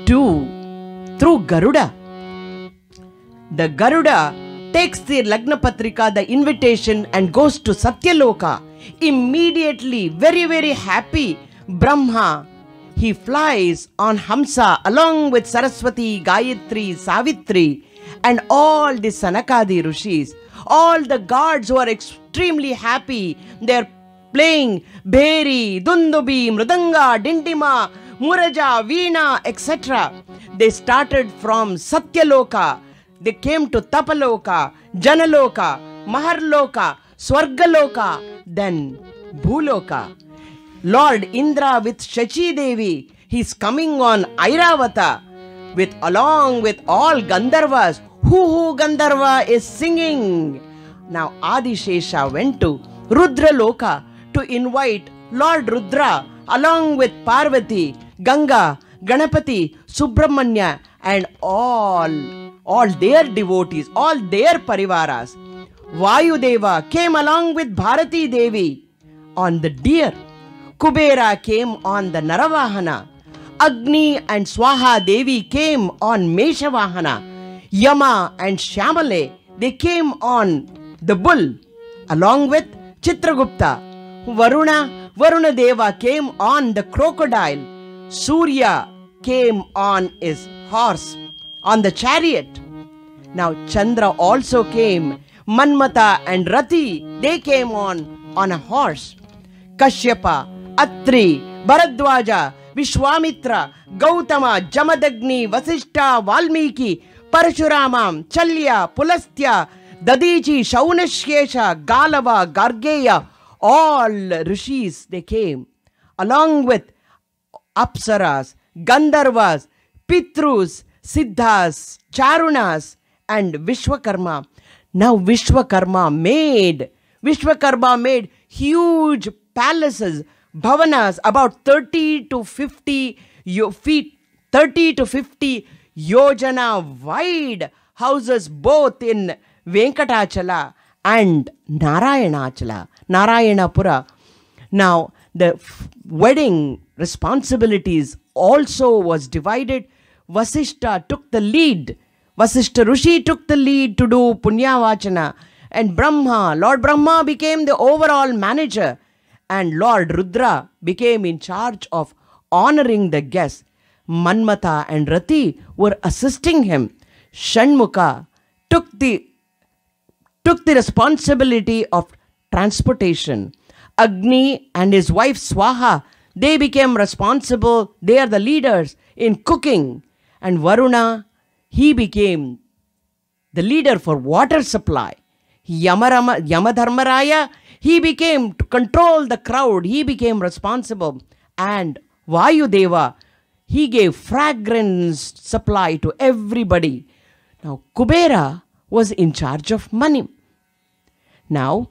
through Garuda. The Garuda takes the Lagna Patrika, the invitation, and goes to Satyaloka. Immediately, very, very happy, Brahma, he flies on Hamsa along with Saraswati, Gayatri, Savitri, and all the Sanakadi Rishis. All the gods who are extremely happy, they are playing Bheri, Dundubi, Mridanga, Dindima, Muraja, Veena, etc. They started from Satyaloka. they came to Tapaloka, Janaloka, Maharloka, Swargaloka, then Bhuloka. Lord Indra with Shachi Devi, he's coming on Airavata along with all Gandharvas. Who Gandharva is singing? Now Adishesha went to Rudraloka to invite Lord Rudra along with Parvati, Ganga, Ganapati, Subramanya and all their devotees, all their parivaras. Vayudeva came along with Bharati Devi on the deer. Kubera came on the Naravahana. Agni and Swaha Devi came on Meshavahana. Yama and Shyamale, they came on the bull along with Chitragupta. Varuna Deva came on the crocodile. Surya came on his horse, on the chariot. Now Chandra also came. Manmata and Rati, they came on a horse. Kashyapa, Atri, Bharadwaja, Vishwamitra, Gautama, Jamadagni, Vasishta, Valmiki, Parashurama, Chalya, Pulastya, Dadichi, Shaunashkesha, Galava, Gargeya, all rishis, they came along with Apsaras, Gandharvas, Pitrus, Siddhas, Charunas and Vishwakarma. Now Vishwakarma made huge palaces, bhavanas, about 30 to 50 feet, 30 to 50 yojana wide houses both in Venkatachala and Narayanapura. Now the wedding responsibilities also was divided. Vasishta took the lead. Vasishta Rishi took the lead to do Punyavachana, and Lord Brahma became the overall manager, and Lord Rudra became in charge of honoring the guests. Manmata and Rati were assisting him. Shanmukha took the responsibility of transportation. Agni and his wife Swaha, they became responsible. They are the leaders in cooking. And Varuna, he became the leader for water supply. Yamadharmaraya, he became to control the crowd. He became responsible. And Vayudeva, he gave fragrance supply to everybody. Now Kubera was in charge of money. Now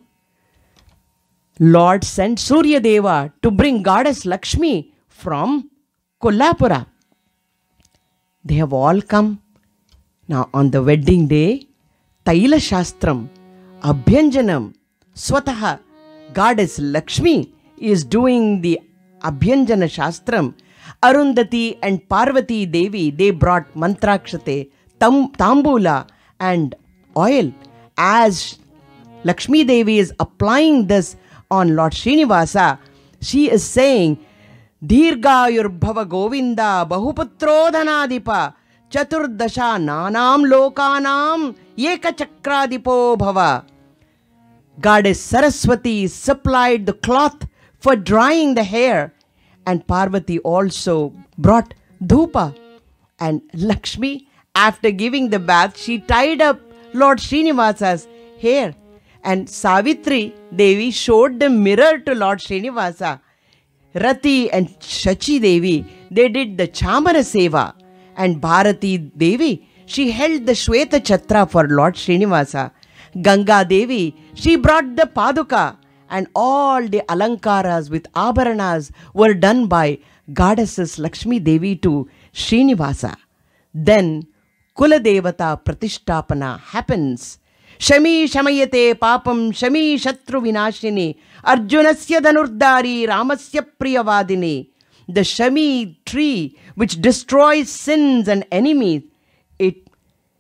Lord sent Surya Deva to bring goddess Lakshmi from Kolhapura. They have all come. Now on the wedding day, Taila Shastram, Abhyanjanam, Swataha, goddess Lakshmi is doing the Abhyanjana Shastram. Arundhati and Parvati Devi, they brought mantrakshate, tambula and oil. As Lakshmi Devi is applying this on Lord Srinivasa, she is saying, Dirghayur Bhava Govinda Bahuputro Dhanadipa Chaturdasha Nanam Lokanam Yeka Chakradipo Bhava. Goddess Saraswati supplied the cloth for drying the hair, and Parvati also brought dhupa. And Lakshmi, after giving the bath, she tied up Lord Srinivasa's hair. And Savitri Devi showed the mirror to Lord Srinivasa. Rati and Shachi Devi, they did the Chamara Seva. And Bharati Devi, she held the Shweta Chatra for Lord Srinivasa. Ganga Devi, she brought the Paduka. And all the Alankaras with Abharanas were done by goddesses Lakshmi Devi to Srinivasa. Then Kuladevata Pratishtapana happens. Shami Shamayate Papam Shami Shatru Vinashini Arjunasya Dhanurdari Ramasya Priyavadini. The Shami tree which destroys sins and enemies, it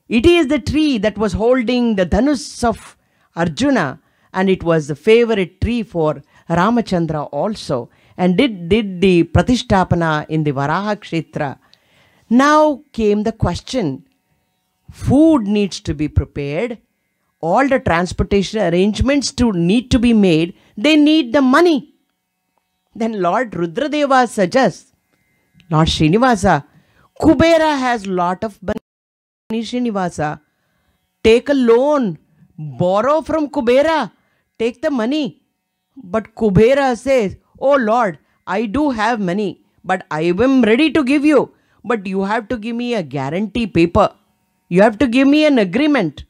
is the tree that was holding the Dhanus of Arjuna, and it was the favorite tree for Ramachandra also, and did the Pratishtapana in the Varaha Kshetra. Now came the question. Food needs to be prepared. All the transportation arrangements need to be made. They need the money. Then Lord Rudradeva suggests, Lord Srinivasa, Kubera has lot of money, Srinivasa. take a loan, borrow from Kubera, take the money. But Kubera says, oh Lord, I do have money, but I am ready to give you. But you have to give me a guarantee paper. You have to give me an agreement.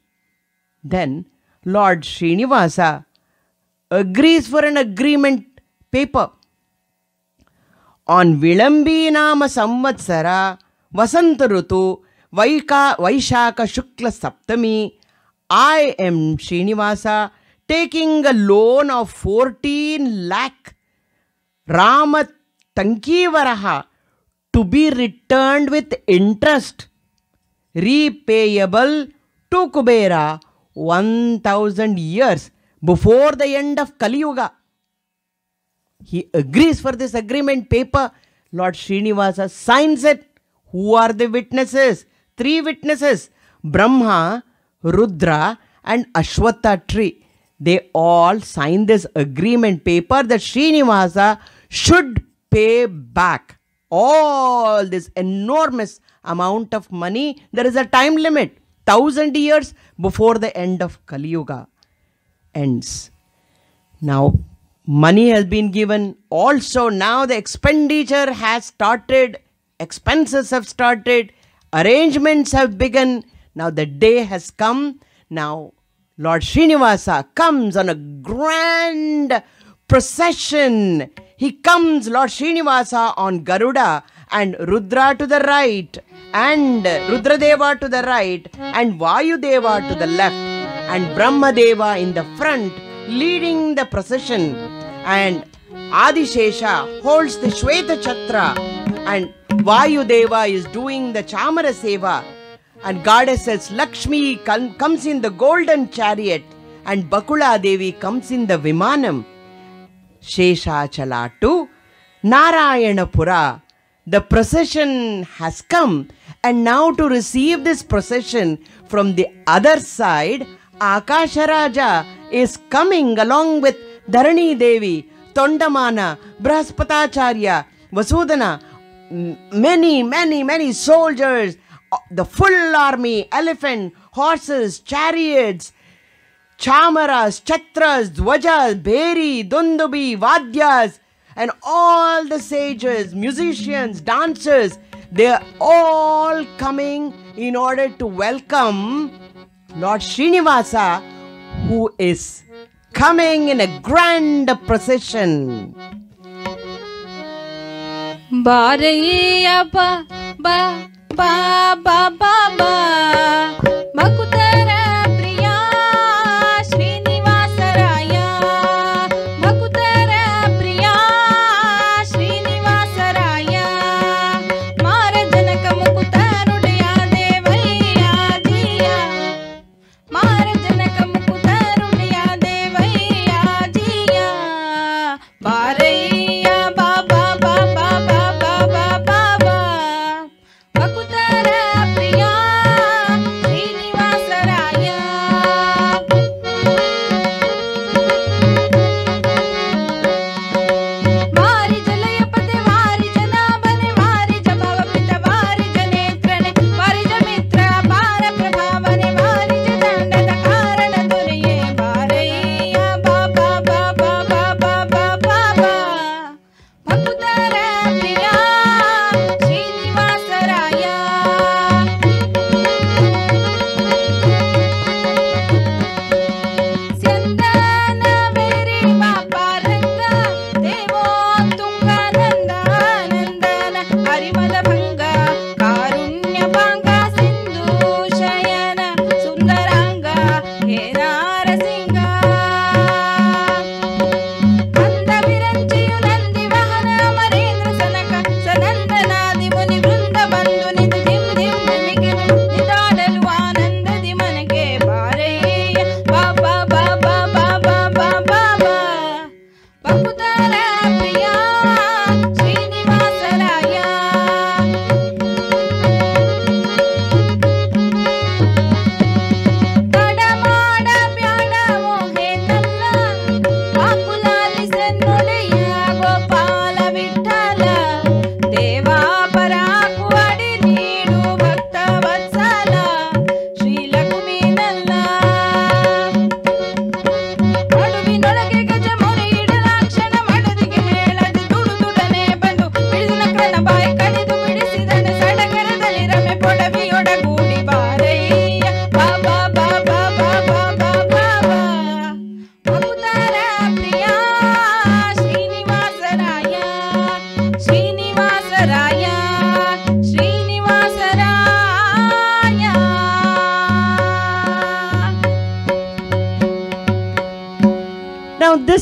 Then Lord Srinivasa agrees for an agreement paper. On Vilambi Nama Samvatsara, Vasanta Rutu, Vaishaka Shukla Saptami, I am Srinivasa taking a loan of 14 lakh Rama Tankivaraha to be returned with interest, repayable to Kubera 1000 years before the end of Kali Yuga. He agrees for this agreement paper. Lord Srinivasa signs it. Who are the witnesses? 3 witnesses. Brahma, Rudra and Ashwatha tree. They all sign this agreement paper that Srinivasa should pay back all this enormous amount of money. There is a time limit. 1000 years before the end of Kali Yuga ends. Now, money has been given. Also, now the expenditure has started. Expenses have started. Arrangements have begun. Now the day has come. Now, Lord Srinivasa comes on a grand procession. He comes, Lord Srinivasa, on Garuda, and Rudra to the right, and Rudradeva to the right, and Vayudeva to the left, and Brahmadeva in the front, leading the procession. And Adishesha holds the Shweta Chatra, and Vayudeva is doing the Chamara Seva, and goddesses Lakshmi comes in the golden chariot, and Bakula Devi comes in the Vimanam. Sheshachala to Narayanapura. The procession has come, and now to receive this procession from the other side, Akasharaja is coming along with Dharani Devi, Tondamana, Brahaspatacharya, Vasudana, many soldiers, the full army, elephant, horses, chariots, chamaras, chatras, dwajas, bheri, dundubi, vadyas, and all the sages, musicians, dancers, they are all coming in order to welcome Lord Srinivasa, who is coming in a grand procession. Baraya ba ba ba ba ba ba Makutara Priya Srinivasa Raya Makutara Priya Srinivasa Raya Marajanaka Mukutarudiya Devaya Jiya Marajanaka Mukutarudiya Devaya Jiya Baraya ba ba ba ba ba ba ba ba Makutara Priya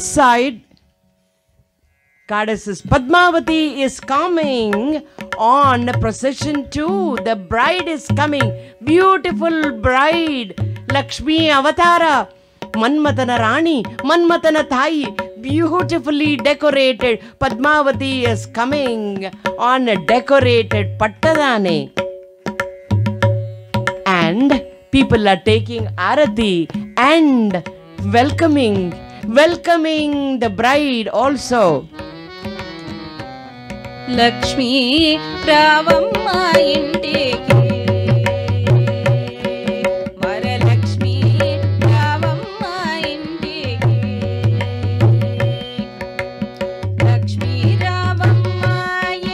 this side, Goddess Padmavati is coming on procession too. The bride is coming. Beautiful bride. Lakshmi Avatara. Manmatana Rani. Manmatana Thai. Beautifully decorated. Padmavati is coming on a decorated Pattadane. And people are taking Arati and welcoming the bride also. Lakshmi Ravamma Intiki Varalakshmi Ravamma Intiki Lakshmi Ravamma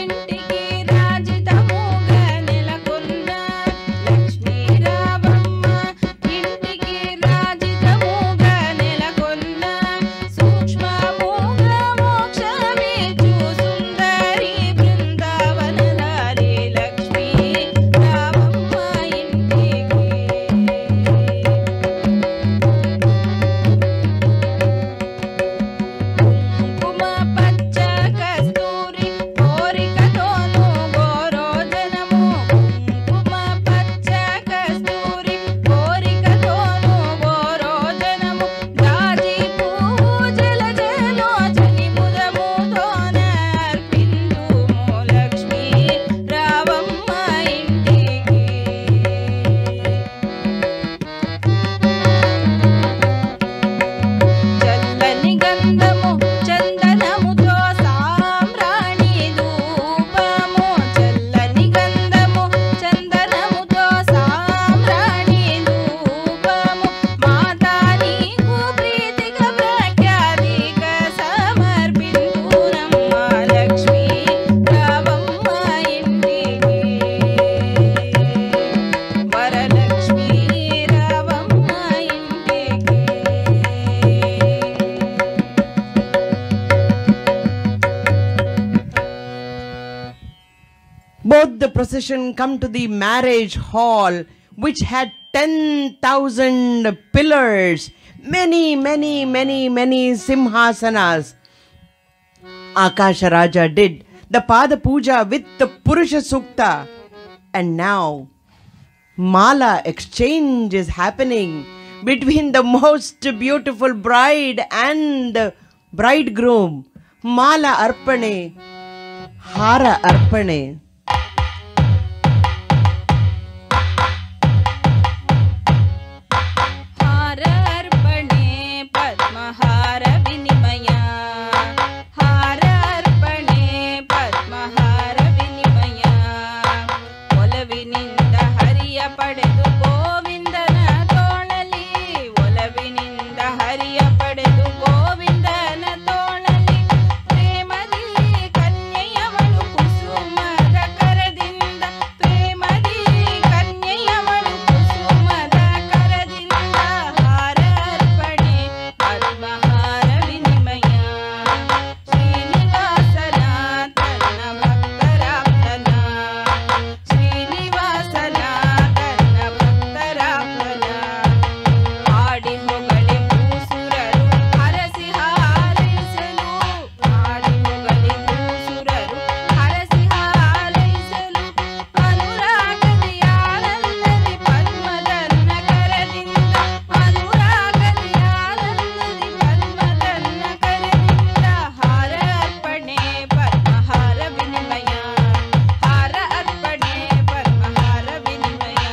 Intiki Rajitamuga Nelakunna Lakshmi Ravamma Intiki Rajitamuga Nelakunna Sukshma Muga Mokshami Sundari Brindavanalari Lakshmi Ravamma Intiki Kuma Pacha Kasturi Korikatonu Gorojanamo Kuma Pacha Kasturi Korikatonu Gorojanamo Raji Pujala Jalo Chani Mudamuthona Arpindumu Lakshmi Ravamma Intiki చల్లని గంధము చందనముతో సాంబ్రాణి ధూపము చల్లని గంధము చందనముతో సాంబ్రాణి ధూపము మాతా నీకు ప్రీతిగా ప్రఖ్యాతిగా సమర్పింతునమ్మ లక్ష్మీ రావమ్మ ఇంటికి వరలక్ష్మీ రావమ్మ ఇంటికి Both the procession come to the marriage hall, which had 10,000 pillars, many simhasanas. Akasha Raja did the Pada Puja with the Purusha Sukta, and now Mala exchange is happening between the most beautiful bride and the bridegroom. Mala Arpane, Hara Arpane. ಹಾರ ಅರ್ಪಣೆ ಪದ್ಮಹಾರ ವಿನಿಮಯ ಹಾರ ಅರ್ಪಣೆ ಪದ್ಮಹಾರ ವಿನಿಮಯ ಒಲವಿನಿಂದ ಹರಿಯ ಪಡೆದು ಗೋವಿಂದನ ತೋಳಲಿ ಒಲವಿನಿಂದ ಹರಿಯ ಪಡೆದು ಗೋವಿಂದನ ತೋಳಲಿ ಪ್ರೇಮದಿ ಕನ್ಯೆಯವಳು ಕುಸುಮದ ಕರದಿಂದ ಪ್ರೇಮದಿ ಕನ್ಯೆಯವಳು ಕುಸುಮದ ಕರದಿಂದ ಹಾರ ಅರ್ಪಣೆ ಪದ್ಮಹಾರ ವಿನಿಮಯ ಶ್ರೀನಿವಾಸನ ತನ್ನ ಭಕ್ತರಾಪ್ತನ ಶ್ರೀನಿವಾಸನ ತನ್ನ ಭಕ್ತರಾಪ್ತನ ಹಾಡಿ ಹೊಗಳಿ ಭೂಸುರರು ಹರಸಿ ಹಾರೈಸಲು ಹಾಡಿ ಹೊಗಳಿ ಭೂಸುರರು ಹರಸಿ ಹಾರೈಸಲು ಅನುರಾಗದಿ ಆನಂದದಿ ಪದ್ಮದನ್ನ ಕರದಿಂದ ಅನುರಾಗದಿ ಆನಂದದಿ ಪದ್ಮದನ್ನ ಕರದಿಂದ ಹಾರ ಅರ್ಪಣೆ ಪದ್ಮಹಾರ ವಿನಿಮಯ ಹಾರ ಅರ್ಪಣೆ ಪದ್ಮಹಾರ ವಿನಿಮಯ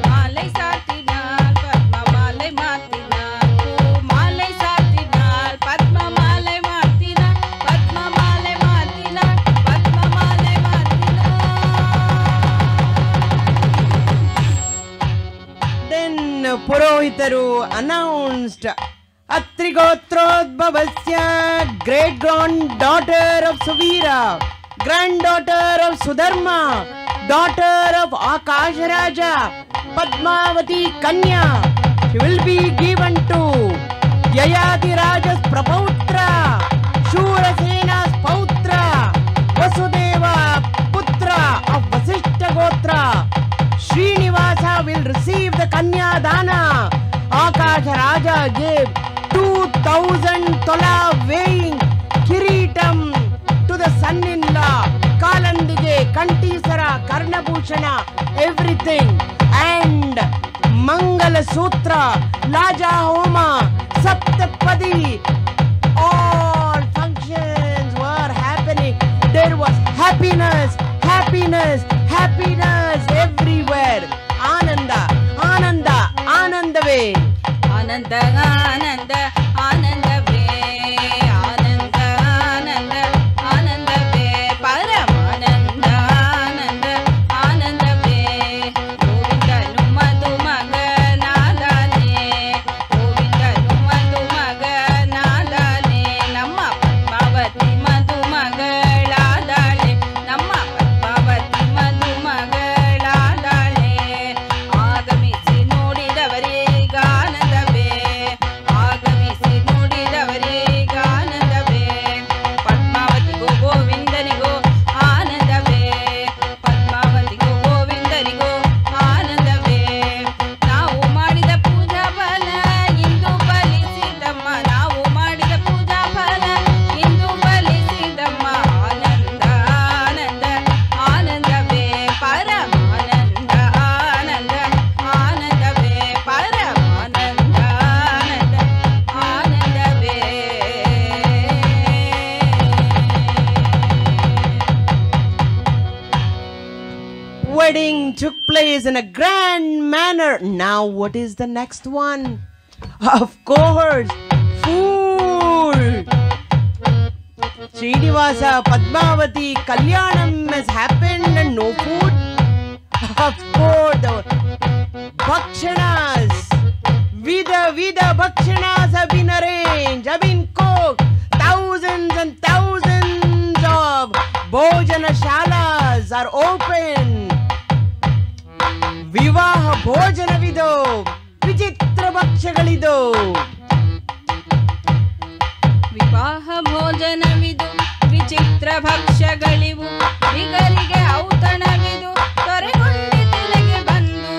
மாலை சாத்தினாள் பத்ம மாலை மாத்தினாள் பூ மாலை சாத்தினாள் பத்ம மாலை மாத்தினாள் பத்ம மாலை மாத்தினாள் பத்ம மாலை மாத்தினாள் Then Purohitaru announced Atrigotroద్భవస్య great granddaughter of Suvira, granddaughter of Sudharma, daughter of Akasha Raja, Padmavati Kanya. She will be given to Yayati Raja's Prapautra, Shurasena's Pautra, Vasudeva Putra of Vasishta Gotra. Srinivasa will receive the Kanya Dana. Akasha Raja gave 2 2,000 tola weighing kiritam to the son-in-law, Kalandige, Kantisara, Karnabhushana, everything, and Mangala Sutra, Laja Homa, Saptapadi, all functions were happening. There was happiness, happiness, happiness everywhere. Ananda, Ananda, Anandave. ಆನಂದ ಆನಂದ ಆನಂದವೇ ಆನಂದ ಆನಂದ ಆನಂದವೇ ಪರಮಾನಂದ ಆನಂದ ಆನಂದವೇ ಗೋವಿಂದನು ಮಧುಮಗನಾದನೆ ಗೋವಿಂದನು ಮಧುಮಗನಾದನೆ ನಮ್ಮ ಪದ್ಮಾವತಿ ಮಧುಮಗಳಾದಳೆ ನಮ್ಮ ಪದ್ಮಾವತಿ ಮಧುಮಗಳಾದಳೆ ಆಗಮಿಸಿ ನೋಡಿದವರಿಗಾನಂದವೇ ಆಗಮಿಸಿ ನೋಡಿದವರಿಗಾನಂದವೇ ಪದ್ಮಾವತಿಗೂ ಗೋವಿಂದನಿಗೂ ಆನಂದವೇ ಪದ್ಮಾವತಿಗೂ ಗೋವಿಂದನಿಗೂ ಆನಂದವೇ ನಾವು ಮಾಡಿದ ಪೂಜಾ ಫಲ ಇಂದು ಫಲಿಸಿದಮ್ಮ ನಾವು ಮಾಡಿದ ಪೂಜಾ ಫಲ ಇಂದು ಫಲಿಸಿದಮ್ಮ ಆನಂದ ಆನಂದ ಆನಂದವೇ ಪರಮಾನಂದ ಆನಂದ ಆನಂದವೇ ಪರಮಾನಂದ ಆನಂದ ಆನಂದವೇ Wedding took place in a grand manner. Now, what is the next one? Of course, food. Srinivasa, Padmavati, Kalyanam has happened and no food. Of course, the Bhakshanas, Vida Bhakshanas have been arranged, have been cooked. Thousands and thousands of Bhojana Shalas are open. ವಿವಾಹ ಭೋಜನವಿದು, ವಿಚಿತ್ರ ಭಕ್ಷ್ಯಗಳಿದು. ವಿವಾಹ ಭೋಜನವಿದು ವಿಚಿತ್ರ ಭಕ್ಷ್ಯಗಳಿವು ಬಿಗರಿಗೆ ಔತಣವಿದು ತೊರೆಗೊಂಡಿತಿಲೆಗೆ ಬಂದು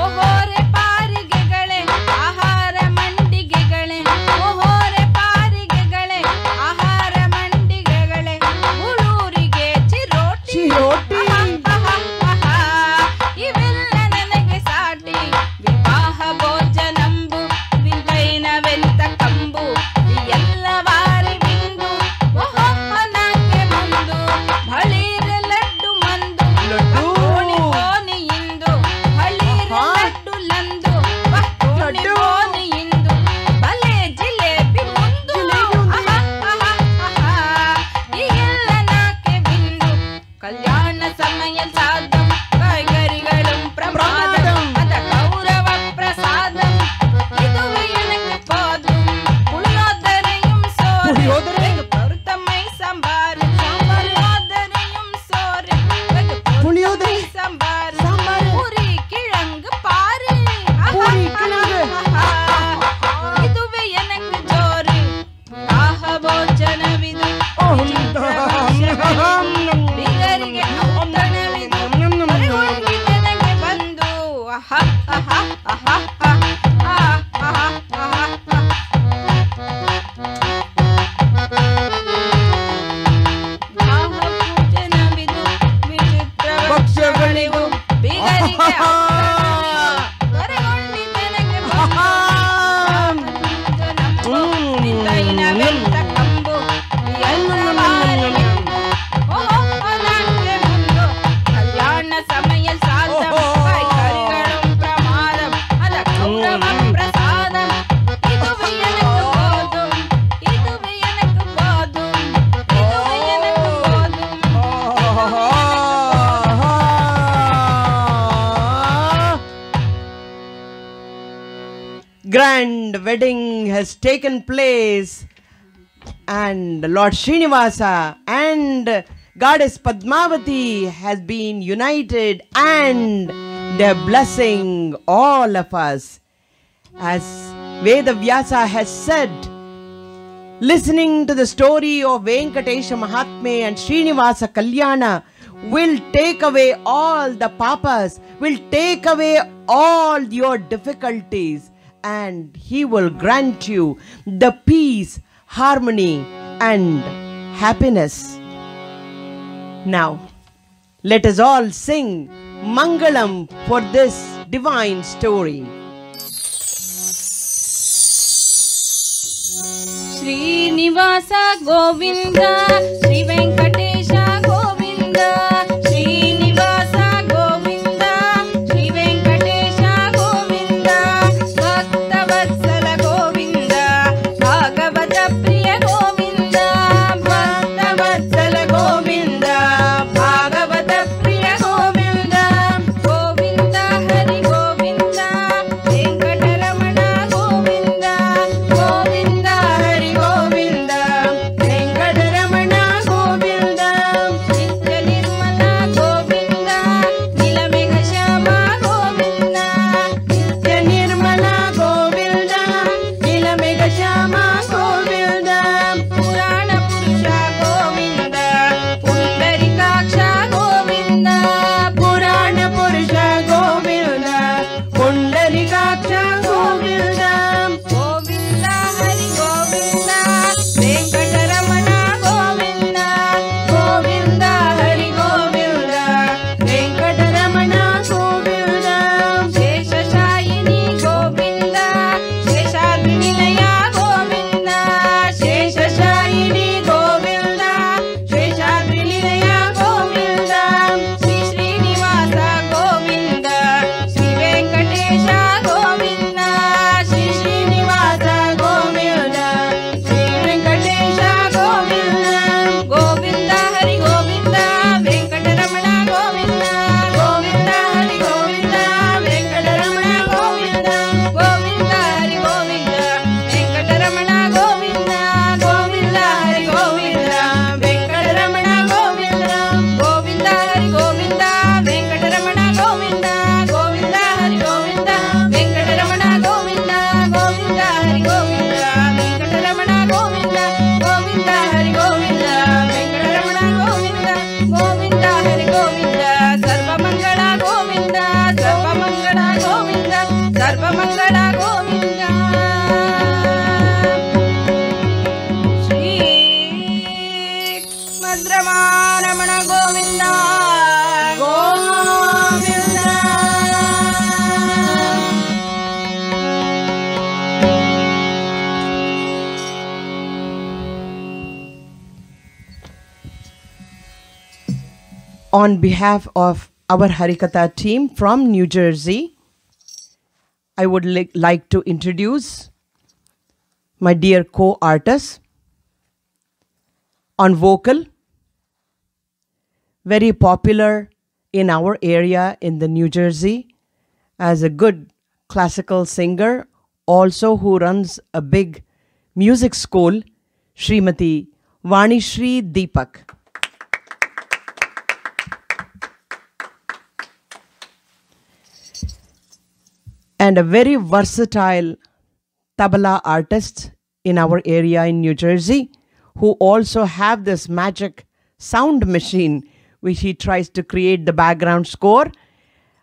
ಓಹೋರೆ ಪಾರಿಗೆಗಳೇ ಆಹಾರ ಮಂಡಿಗೆಗಳೇ ಓಹೋರೆ ಪಾರಿಗೆಗಳೇ ಆಹಾರ ಮಂಡಿಗೆಗಳೇ ಉಳೂರಿಗೆ ಚಿರೋಟಿ ಇವೆಲ್ಲ ನನಗೆ ಸಾಟಿ ವಿವಾಹ ಭೋಜನಂಬು ವಿಂತೈನವೆಂತ ಕಂಬು ಎಲ್ಲ ವಾರಿ ಬಿಂದು ಓಹೋ ನಾಕೆ ಮುಂದು ಬಳಿರ ಲಡ್ಡು ಮಂದು ಕೋಣಿ ಕೋಣಿಯಿಂದು ಬಳಿರ ಲಡ್ಡು ಲಂದು ಕೋಣಿ ಕೋಣಿಯಿಂದು ಬಲೆ ಜಿಲೇಬಿ ಮುಂದು ಈ ಎಲ್ಲ ನಾಕೆ ಬಿಂದು ಕಲ್ಯಾಣ ಸಮಯ ಸಾಧಂ ಕಾய்கறிகளும் பிரமாதம் அத கௌரவ பிரசாதம் இதுவே எனக்கு போதும் புளியோதரையும் சோறு வெகு பொருத்தமை சாம்பார் புளியோதரையும் சோறு வெகு பொருத்தமை சாம்பார் பூரி கிழங்கு பாரு இதுவே எனக்கு ஜோறு ஆஹ ಭೋಜನವಿದು ಬಿಗರಿಗೆ ಔತಣವಿದು ಹೊರಗೊಂಡಿದ್ದೆನಗೆ ಬಂದು ಭೋಜನವಿದು ವಿಚಿತ್ರ ಭಕ್ಷ್ಯಗಳಿವು ಬಿಗರಿಗೆ ಹೊರಗೊಂಡಿದ್ದೆನಗೆ ಬಂದು ಕಂಬು ಎಲ್ಲ ಬಾರಿ ಬಿಂದು ಓಹೋ ನಾಟ್ಯ ಮುಂದು ಕಲ್ಯಾಣ ಸಮಯ ಸಾಧಂ ಕಾய்கறிகளும் பிரமாதம் அத கௌரவ பிரசாதம் இதுவே எனக்கு போதும் இதுவே எனக்கு போதும் இதுவே எனக்கு போதும் Grand wedding has taken place, and Lord Srinivasa and Goddess Padmavati has been united, and they're blessing all of us. As Vedavyasa has said, listening to the story of Venkatesha Mahatme and Srinivasa Kalyana, will take away all the papas, will take away all your difficulties, and He will grant you the peace, harmony, and happiness. Now, let us all sing Mangalam for this divine story. Srinivasa Govinda, Sri Venkatesha Govinda, Srinivasa Govinda, Sri Venkatesha Govinda, Bhakta Vatsala Govinda, Bhagavata Priya Govinda, Bhakta Vatsala Govinda, Bhagavata Priya Govinda, Govinda Hari Govinda, Venkataramana Govinda, Govinda Hari Govinda, Venkataramana Govinda, Nitya Nirmala Govinda, Nilamegha Shyama Govinda, Nitya Nirmala Govinda, Nilamegha Shyama Govinda, Purana Purusha Govinda, Pundarikaksha Govinda, Purana Purusha Govinda, Pundarikaksha Govinda, Govinda Hari Govinda, Venkataramana Govinda, Govinda Hari Govinda, Venkataramana Govinda, Sheshashayini Govinda, Sheshadrinilaya Govinda, Sheshashayini Govinda, Sheshadrinilaya Govinda, Sri Srinivasa Govinda, Sri Venkatesha Govinda, Sri Srinivasa Govinda, Sri Venkatesha Govinda, Govinda Hari Govinda, Venkataramana Govinda, Govinda Hari Govinda, Venkataramana Govinda, Govinda Hari Govinda, Venkataramana Govinda, Govinda Hari Govinda, Venkataramana Govinda, Govinda Hari Govinda, Venkataramana Govinda, Govinda Hari Govinda, Venkataramana Govinda, Govinda Hari Govinda, Venkataramana Govinda, Govinda Hari Govinda, Venkataramana Govinda, Govinda Hari Govinda, Sarva Mangala Govinda, Sarva Mangala Govinda, Sarva Mangala Govinda. Shri Madhramanamana Govinda, Govinda. On behalf of our Harikatha team from New Jersey, I would like to introduce my dear co-artist on vocal, very popular in our area in the New Jersey as a good classical singer, also who runs a big music school, Srimati Vanishri Deepak. And a very versatile tabla artist in our area in New Jersey, who also have this magic sound machine which he tries to create the background score,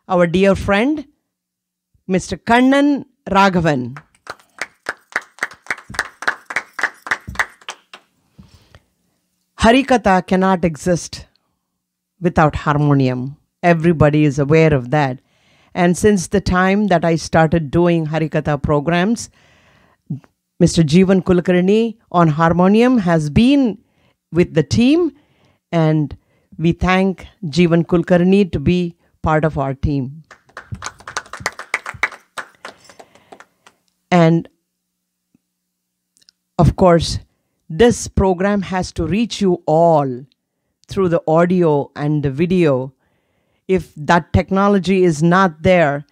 our dear friend, Mr. Kannan Raghavan. Harikatha cannot exist without harmonium. Everybody is aware of that. And since the time that I started doing Harikatha programs, Mr. Jeevan Kulkarni on harmonium has been with the team, and we thank Jeevan Kulkarni to be part of our team. And of course, this program has to reach you all through the audio and the video. If that technology is not there,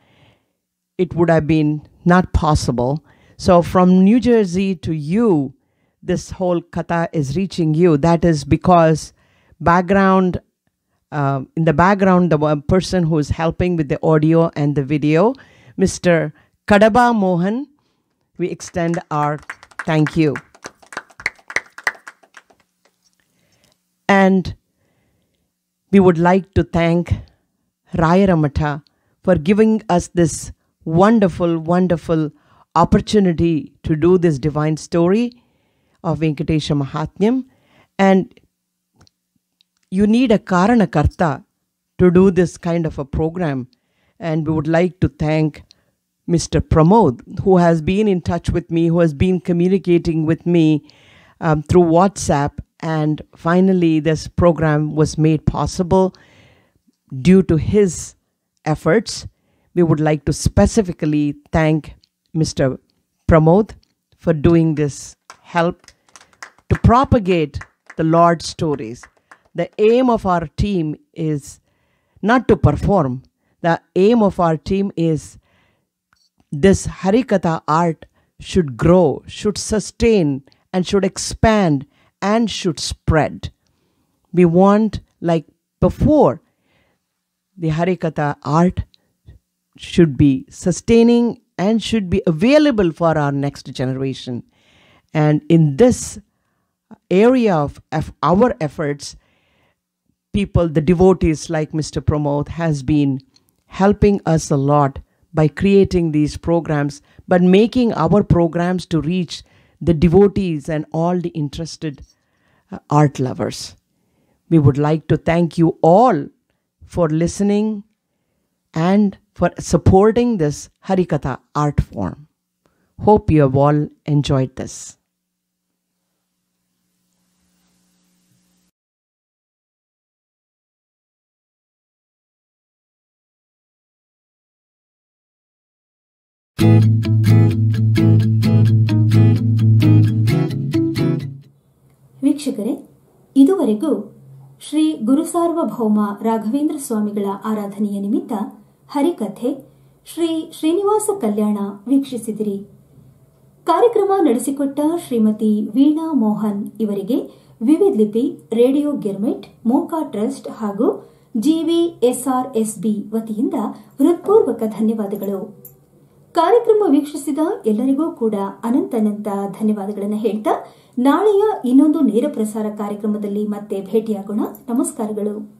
it would have been not possible. So from New Jersey to you, this whole katha is reaching you. That is because in the background, the one person who is helping with the audio and the video, Mr. Kadaba Mohan, we extend our thank you. And We would like to thank Rayaramatha for giving us this wonderful, wonderful opportunity to do this divine story of Venkatesha Mahatmyam. And you need a Karanakarta to do this kind of a program. And we would like to thank Mr. Pramod, who has been in touch with me, who has been communicating with me through WhatsApp. And finally, this program was made possible due to his efforts. We would like to specifically thank Mr. Pramod for doing this help to propagate the Lord's stories. The aim of our team is not to perform. The aim of our team is this Harikatha art should grow, should sustain, and should expand and should spread. We want, like before, the Harikatha art should be sustaining and should be available for our next generation. And in this area of our efforts, people, the devotees like Mr. Pramod has been helping us a lot by creating these programs, but making our programs to reach the devotees and all the interested art lovers. We would like to thank you all for listening and for supporting this Harikatha art form. Hope you have all enjoyed this. ವೀಕ್ಷಕರೇ, ಇದುವರೆಗೂ ಶ್ರೀ ಗುರುಸಾರ್ವಭೌಮ ರಾಘವೇಂದ್ರ ಸ್ವಾಮಿಗಳ ಆರಾಧನೆಯ ನಿಮಿತ್ತ ಹರಿಕಥೆ ಶ್ರೀ ಶ್ರೀನಿವಾಸ ಕಲ್ಯಾಣ ವೀಕ್ಷಿಸಿದಿರಿ. ಕಾರ್ಯಕ್ರಮ ನಡೆಸಿಕೊಟ್ಟ ಶ್ರೀಮತಿ ವೀಣಾ ಮೋಹನ್ ಇವರಿಗೆ ವಿವಿಧ ಲಿಪಿ, radio girmit, ಮೋಕಾ trust ಹಾಗೂ GVSRSB ವತಿಯಿಂದ ಹೃತ್ಪೂರ್ವಕ ಧನ್ಯವಾದಗಳು. ಕಾರ್ಯಕ್ರಮ ವೀಕ್ಷಿಸಿದ ಎಲ್ಲರಿಗೂ ಕೂಡ ಅನಂತ ಧನ್ಯವಾದಗಳನ್ನು ಹೇಳ್ತಾ ನಾಳೆಯ ಇನ್ನೊಂದು ನೇರ ಪ್ರಸಾರ ಕಾರ್ಯಕ್ರಮದಲ್ಲಿ ಮತ್ತೆ ಭೇಟಿಯಾಗೋಣ. ನಮಸ್ಕಾರಗಳು.